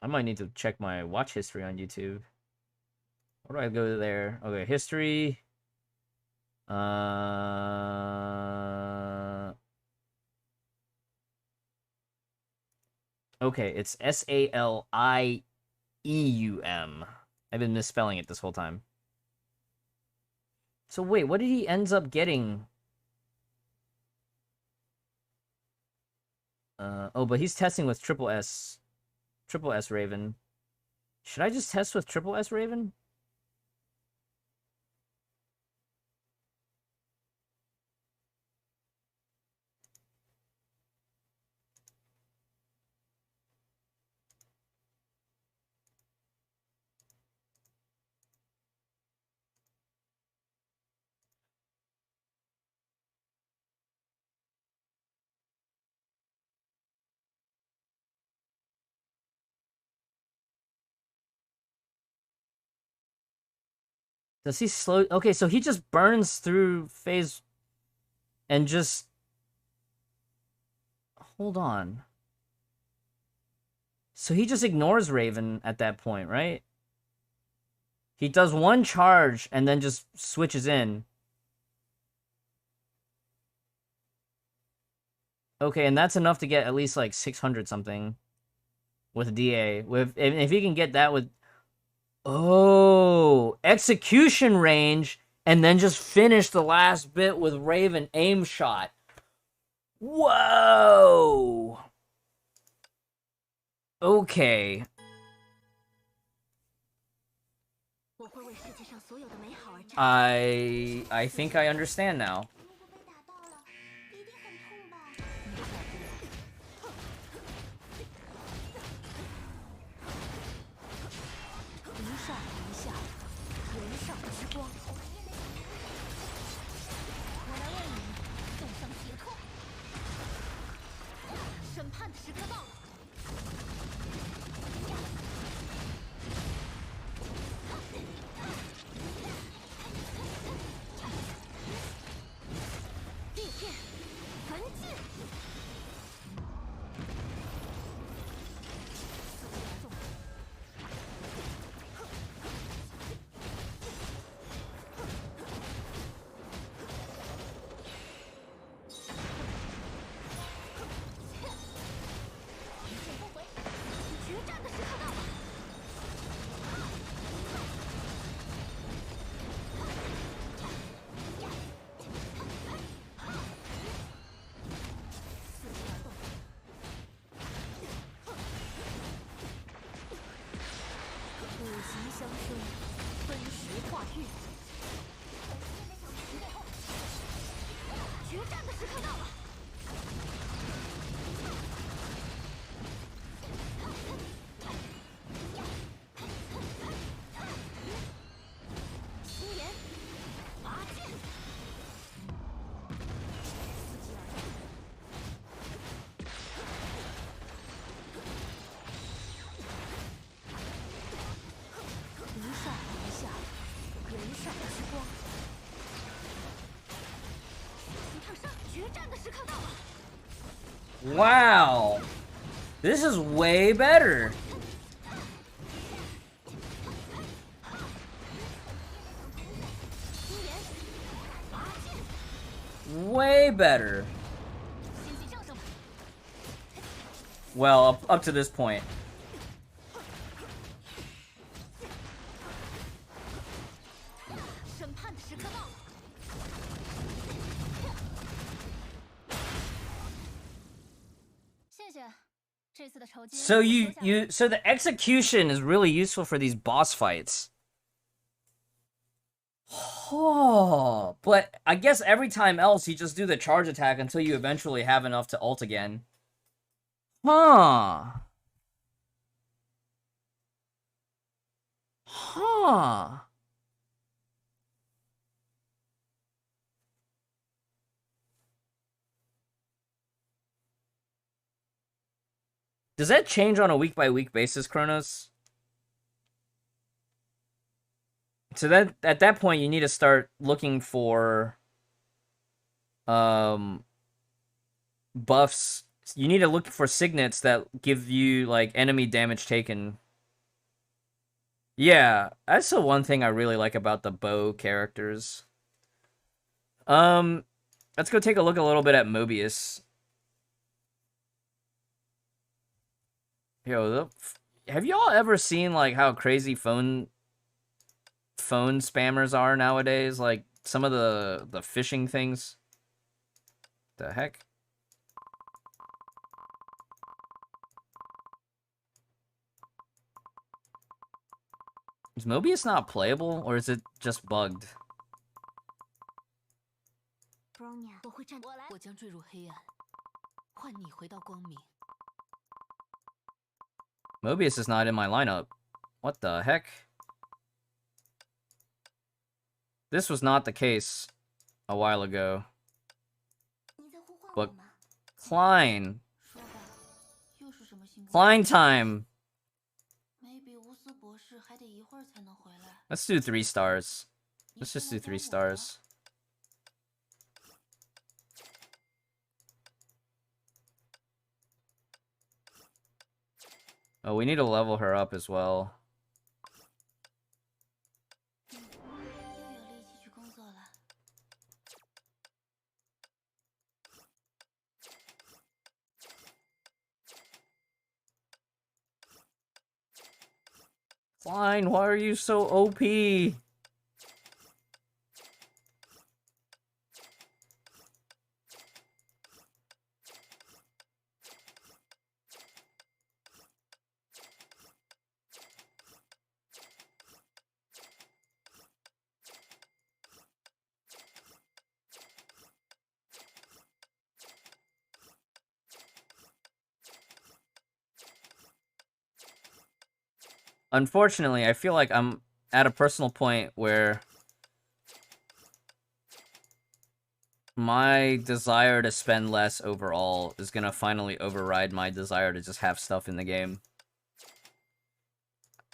I might need to check my watch history on YouTube. Where do I go there? Okay, history. Okay, it's S-A-L-I-E-U-M. I've been misspelling it this whole time. So wait, what did he ends up getting? Oh, but he's testing with triple S Raven. Should I just test with triple S Raven? Does he slow? Okay, so he just burns through phase and just... Hold on. So he just ignores Raven at that point, right? He does one charge and then just switches in. Okay, and that's enough to get at least like 600 something with DA. If he can get that with... Oh, execution range, and then just finish the last bit with Raven aim shot. Whoa! Okay. I think I understand now. Wow. This is way better. Way better. Well, up to this point. So so the execution is really useful for these boss fights. Oh, but I guess every time else you just do the charge attack until you eventually have enough to ult again. Huh. Huh. Does that change on a week-by-week basis, Kronos? So that at that point you need to start looking for buffs. You need to look for signets that give you like enemy damage taken. Yeah, that's the one thing I really like about the bow characters. Let's go take a look a little bit at Mobius. Yo, have y'all ever seen like how crazy phone spammers are nowadays? Like some of the phishing things. The heck? Is Mobius not playable, or is it just bugged? Mobius is not in my lineup. What the heck? This was not the case a while ago. But Klein. Klein time. Let's do 3 stars. Let's just do 3 stars. Oh, we need to level her up as well. Klein, why are you so OP? Unfortunately, I feel like I'm at a personal point where my desire to spend less overall is gonna finally override my desire to just have stuff in the game.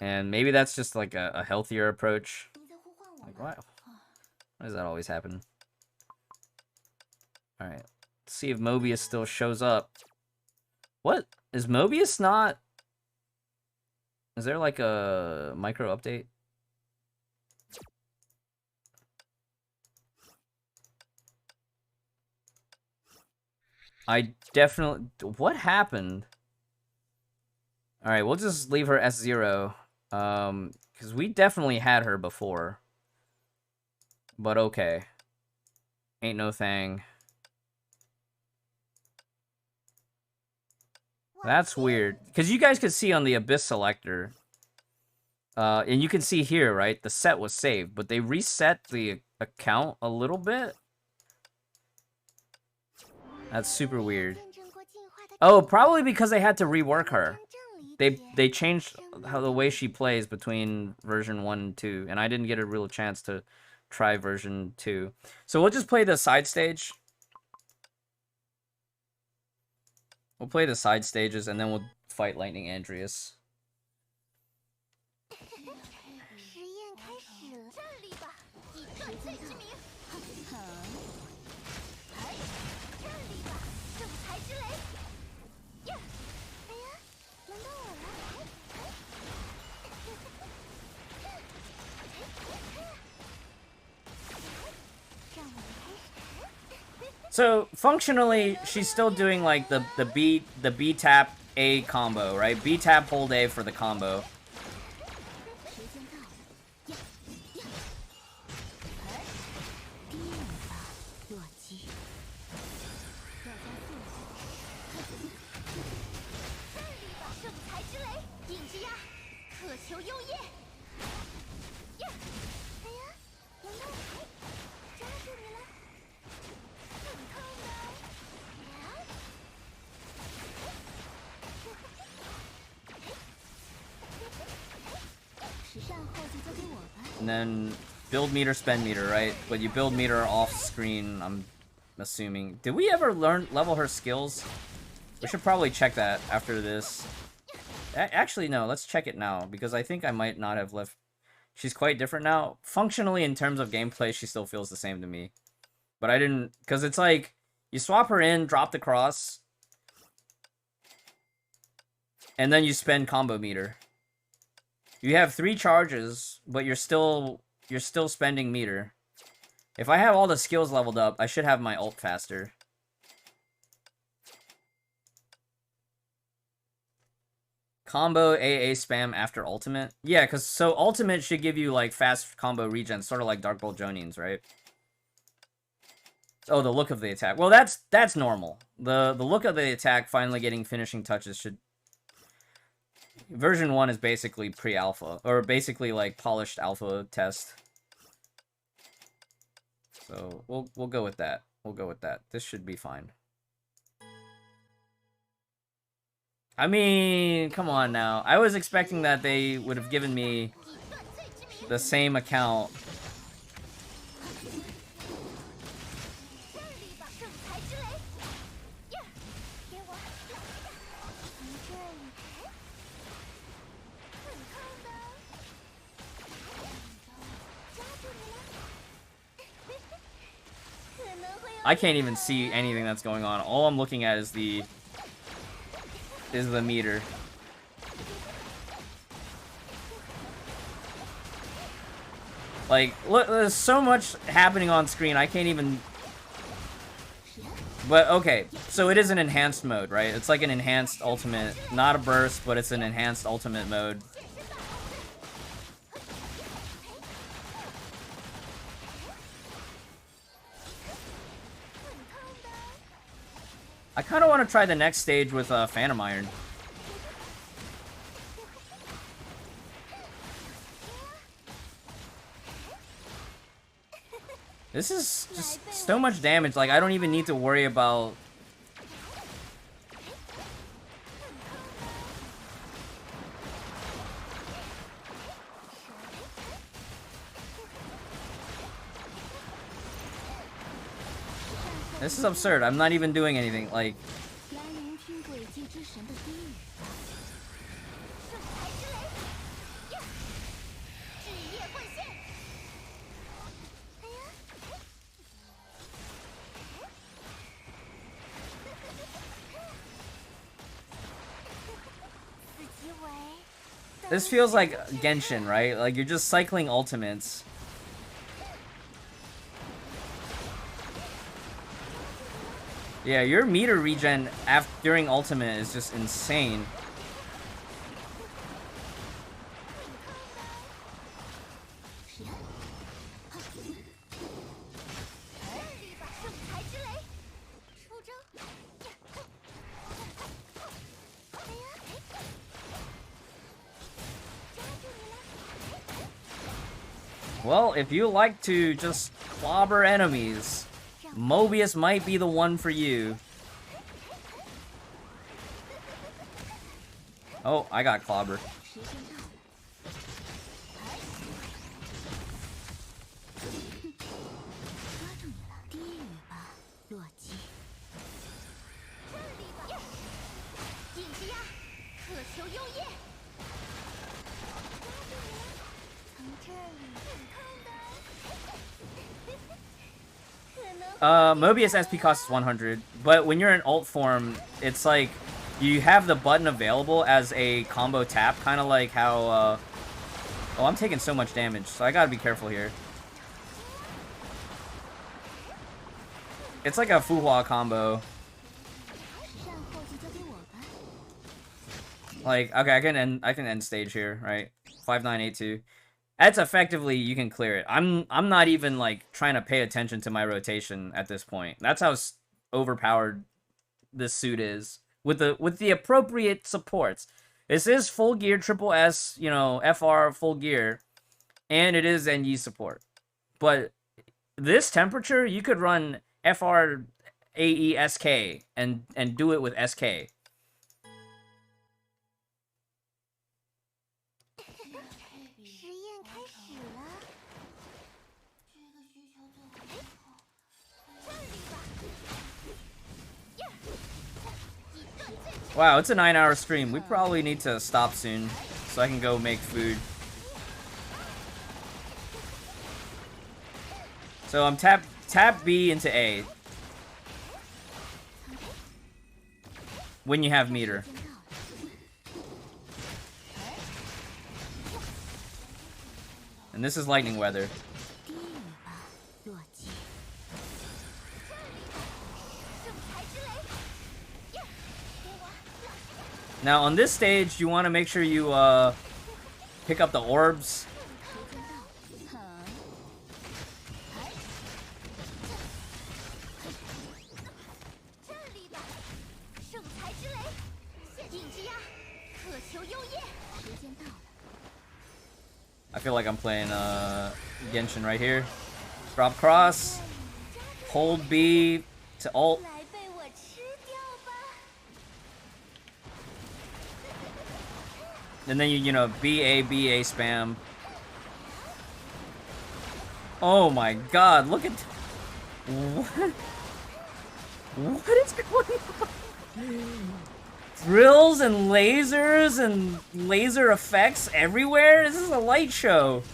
And maybe that's just like a healthier approach. Like, why does that always happen? Alright, let's see if Mobius still shows up. What? Is Mobius not... Is there like a micro update? I definitely... What happened? Alright, we'll just leave her S0. Because we definitely had her before. But okay. Ain't no thing. That's weird. Because you guys could see on the Abyss selector. And you can see here, right? The set was saved. But they reset the account a little bit. That's super weird. Oh, probably because they had to rework her. They changed how the way she plays between version 1 and 2. And I didn't get a real chance to try version 2. So we'll just play the side stage. We'll play the side stages, and then we'll fight Lightning Andreas. So functionally, she's still doing like the B tap A combo, right? B tap hold A for the combo. And then build meter, spend meter, right? But you build meter off screen, I'm assuming. Did we ever level her skills? We should probably check that after this. Actually, no, let's check it now, because I think I might not have left. She's quite different now. Functionally, in terms of gameplay, she still feels the same to me. But I didn't, because it's like, you swap her in, drop the cross, and then you spend combo meter. You have 3 charges, but you're still spending meter. If I have all the skills leveled up, I should have my ult faster. Combo AA spam after ultimate? Yeah, because so ultimate should give you like fast combo regen, sort of like Dark Bolt Jonins, right? Oh, the look of the attack. Well, that's normal. The look of the attack finally getting finishing touches should... Version 1 is basically pre-alpha, or basically like polished alpha test. So we'll go with that. We'll go with that. This should be fine. I mean, come on now. I was expecting that they would have given me the same account. I can't even see anything that's going on. All I'm looking at is the meter. Like, look, there's so much happening on screen, I can't even... But, okay, so it is an enhanced mode, right? It's like an enhanced ultimate. Not a burst, but it's an enhanced ultimate mode. I kind of want to try the next stage with Phantom Iron. This is just so much damage, like, I don't even need to worry about... This is absurd. I'm not even doing anything. Like... This feels like Genshin, right? Like, you're just cycling ultimates. Yeah, your meter regen during ultimate is just insane. Well, if you like to just clobber enemies, Mobius might be the one for you. Oh, I got clobbered. Mobius SP costs 100, but when you're in ult form, it's like you have the button available as a combo tap, kind of like how. Oh, I'm taking so much damage, so I gotta be careful here. It's like a Fuhua combo. Like, okay, I can end stage here, right? 5982. That's effectively, you can clear it. I'm not even like trying to pay attention to my rotation at this point. That's how overpowered this suit is with the appropriate supports. This is full gear triple S, you know, FR full gear, and it is NG support. But this temperature, you could run FR AE SK and do it with SK. Wow, it's a 9-hour stream. We probably need to stop soon so I can go make food. So I'm tap B into A. When you have meter. And this is lightning weather. Now on this stage, you want to make sure you pick up the orbs. I feel like I'm playing Genshin right here. Drop cross, hold B to ult. And then you know, BA spam. Oh my god, look at... What? What is going on? Drills and lasers and laser effects everywhere? This is a light show.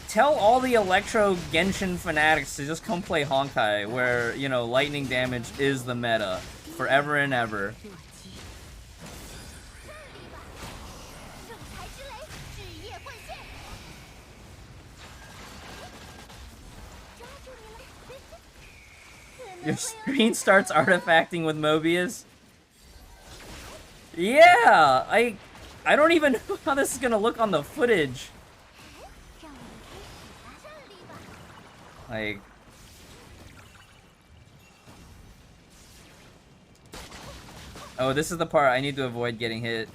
Tell all the Electro Genshin fanatics to just come play Honkai, where, you know, lightning damage is the meta forever and ever. Your screen starts artifacting with Mobius? Yeah, I don't even know how this is gonna look on the footage. Like... Oh, this is the part I need to avoid getting hit.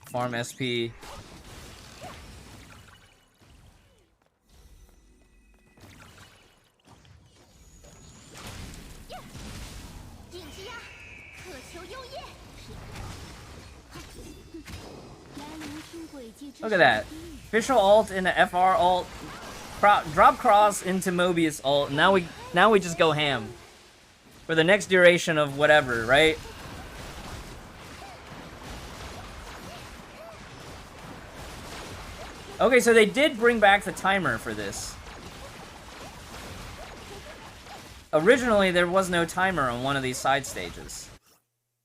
Farm SP. Look at that. Official ult into FR ult. Drop cross into Mobius ult. Now we just go ham. For the next duration of whatever, right? Okay, so they did bring back the timer for this. Originally, there was no timer on one of these side stages.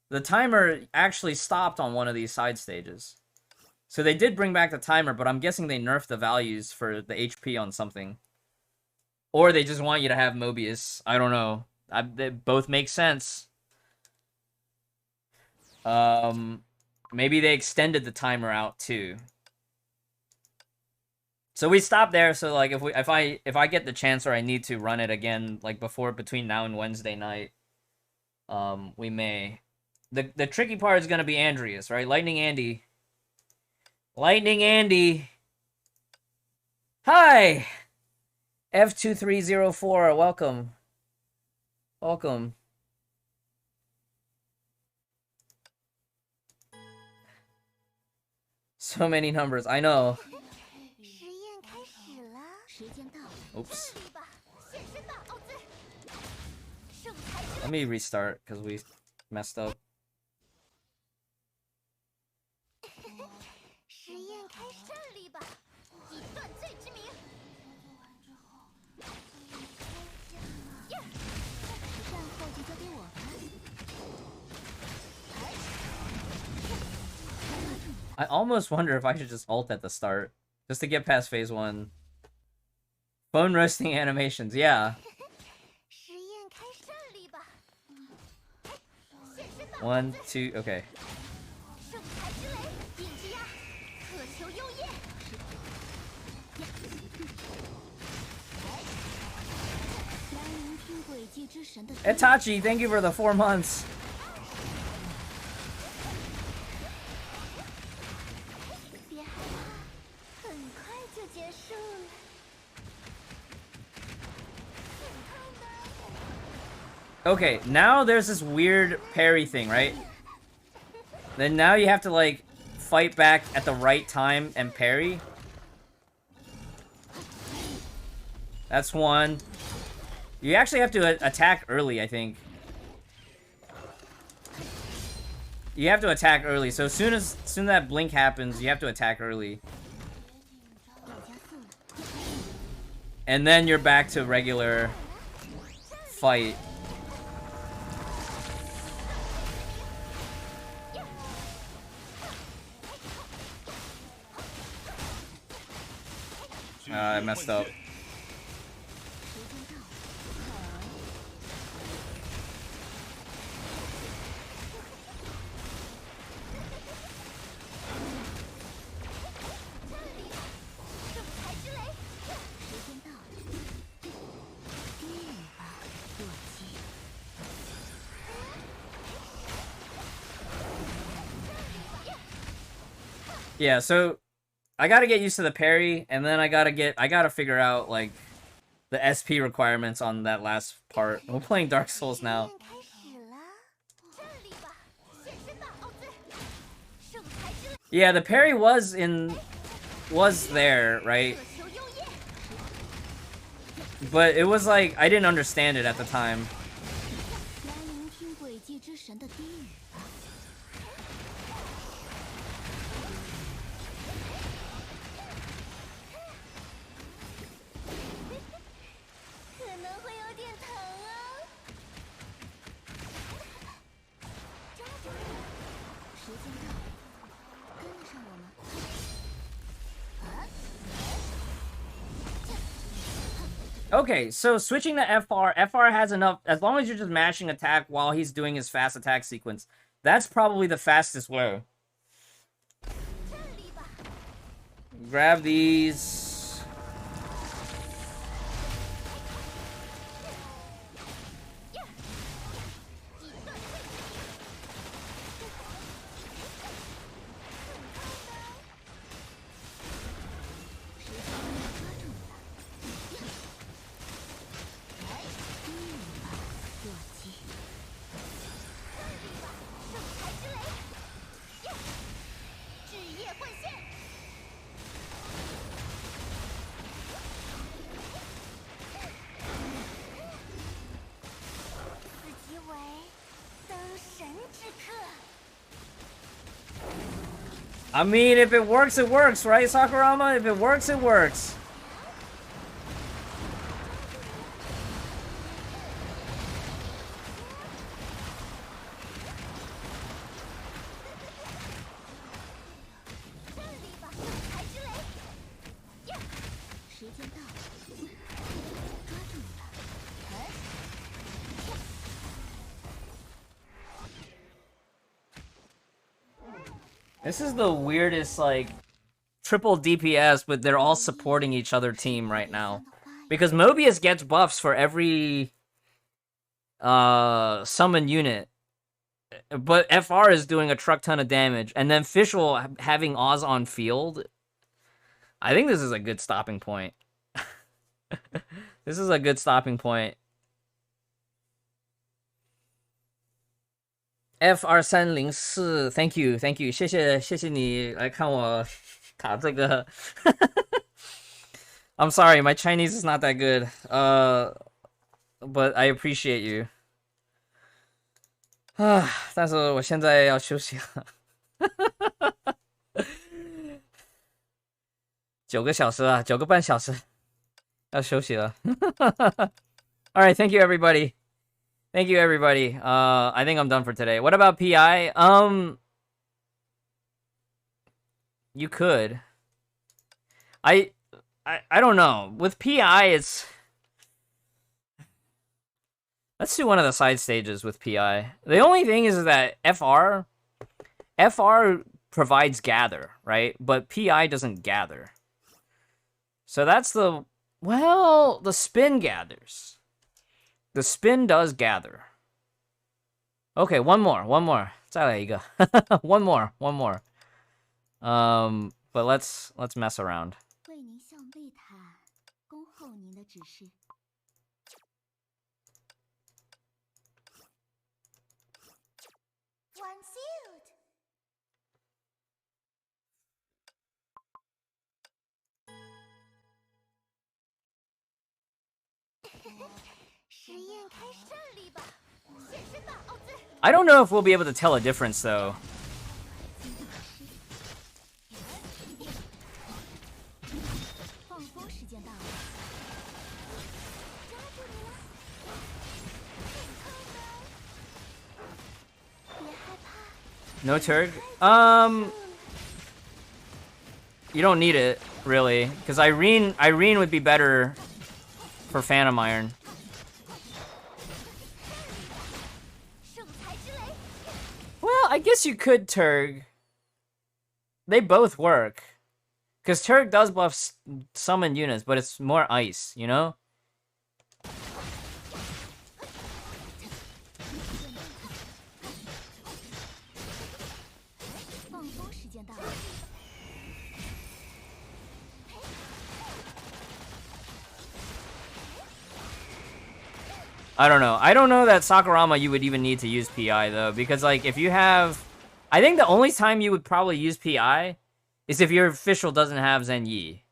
The timer actually stopped on one of these side stages. So they did bring back the timer, but I'm guessing they nerfed the values for the HP on something. Or they just want you to have Mobius. I don't know. They both make sense. Maybe they extended the timer out too. So we stopped there. So like, if I get the chance or I need to run it again, like between now and Wednesday night, we may. The tricky part is gonna be Andreas, right? Lightning Andy. Lightning Andy. Hi. F2304. Welcome. Welcome. So many numbers. I know. Oops. Let me restart because we messed up. I almost wonder if I should just ult at the start. Just to get past phase 1. Bone roasting animations, yeah. 1, 2, okay. Itachi, thank you for the 4 months. Okay, now there's this weird parry thing, right? Then now you have to, like, fight back at the right time and parry. That's 1. You actually have to attack early, I think. You have to attack early, so as soon as that blink happens, you have to attack early. And then you're back to regular fight. I messed up. Yeah, so I gotta get used to the parry, and then I gotta figure out, like, the SP requirements on that last part. We're playing Dark Souls now. Yeah, the parry was there, right? But it was like, I didn't understand it at the time. Okay, so switching to FR has enough, as long as you're just mashing attack while he's doing his fast attack sequence. That's probably the fastest way. Grab these. I mean, if it works, right, Sakurama? If it works, it works. This is the weirdest, like, triple DPS, but they're all supporting each other team right now. Because Mobius gets buffs for every summon unit. But FR is doing a truck ton of damage. And then Fischl having Oz on field. I think this is a good stopping point. This is a good stopping point. FR304 ，Thank you，Thank you， 谢谢你来看我卡这个。I'm sorry, my Chinese is not that good. But I appreciate you. 但是我现在要休息了。9个小时啊，9个半小时，要休息了。All right, thank you everybody. Thank you, everybody. I think I'm done for today. What about PI? You could. I don't know. With PI, it's... Let's do one of the side stages with PI. The only thing is that FR provides gather, right? But PI doesn't gather. So that's the... Well, the spin gathers. The spin does gather. Okay, one more. 再来一个. one more. But let's mess around. I don't know if we'll be able to tell a difference, though. No turd? You don't need it, really. Because Irene would be better for Phantom Iron. Well, I guess you could Turg. They both work. Because Turg does buff summon units, but it's more ice, you know? I don't know. I don't know that Sakurama you would even need to use PI, though. Because, like, if you have... I think the only time you would probably use PI is if your official doesn't have Zen Yi.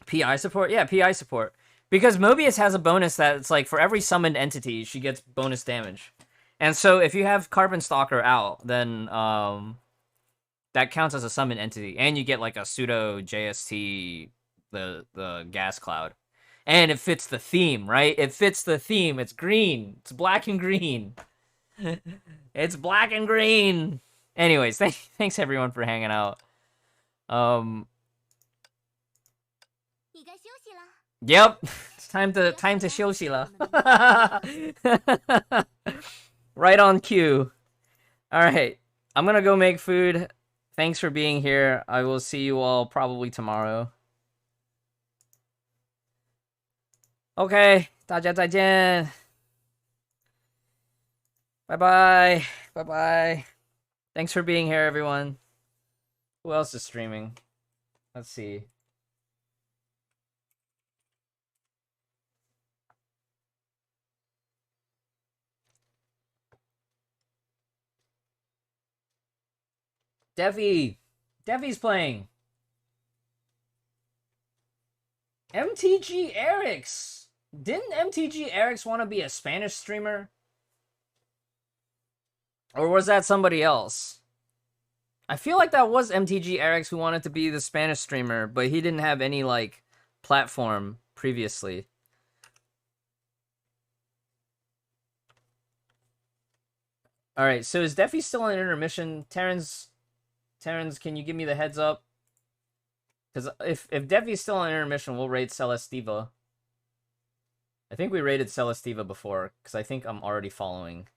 PI support? Yeah, PI support. Because Mobius has a bonus that it's like, for every summoned entity, she gets bonus damage. And so, if you have Carbon Stalker out, then, that counts as a summoned entity. And you get, like, a pseudo JST, the gas cloud. And it fits the theme, right? It fits the theme. It's green. It's black and green. It's black and green. Anyways, thanks everyone for hanging out. Yep. It's time to 休息了. Right on cue. All right. I'm going to go make food. Thanks for being here. I will see you all probably tomorrow. Okay, 大家再见. Bye-bye. Bye-bye. Thanks for being here, everyone. Who else is streaming? Let's see. Devi. Devi's playing. MTG Eric's. Didn't MTG Eric's want to be a Spanish streamer? Or was that somebody else? I feel like that was MTG Eric's who wanted to be the Spanish streamer, but he didn't have any, like, platform previously. Alright, so is Defi still in intermission? Terrence, can you give me the heads up? Because if Defi's still in intermission, we'll raid Celestiva. I think we raided Celestiva before, because I think I'm already following.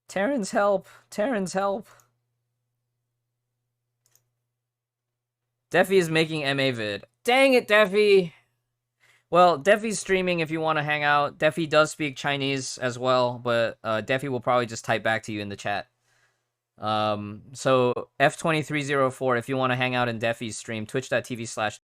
Terrence, help! Terrence, help! Defi is making MA vid. Dang it, Defi! Well, Defi's streaming if you want to hang out. Defi does speak Chinese as well, but Defi will probably just type back to you in the chat. So F2304, if you want to hang out in Defi's stream, twitch.tv/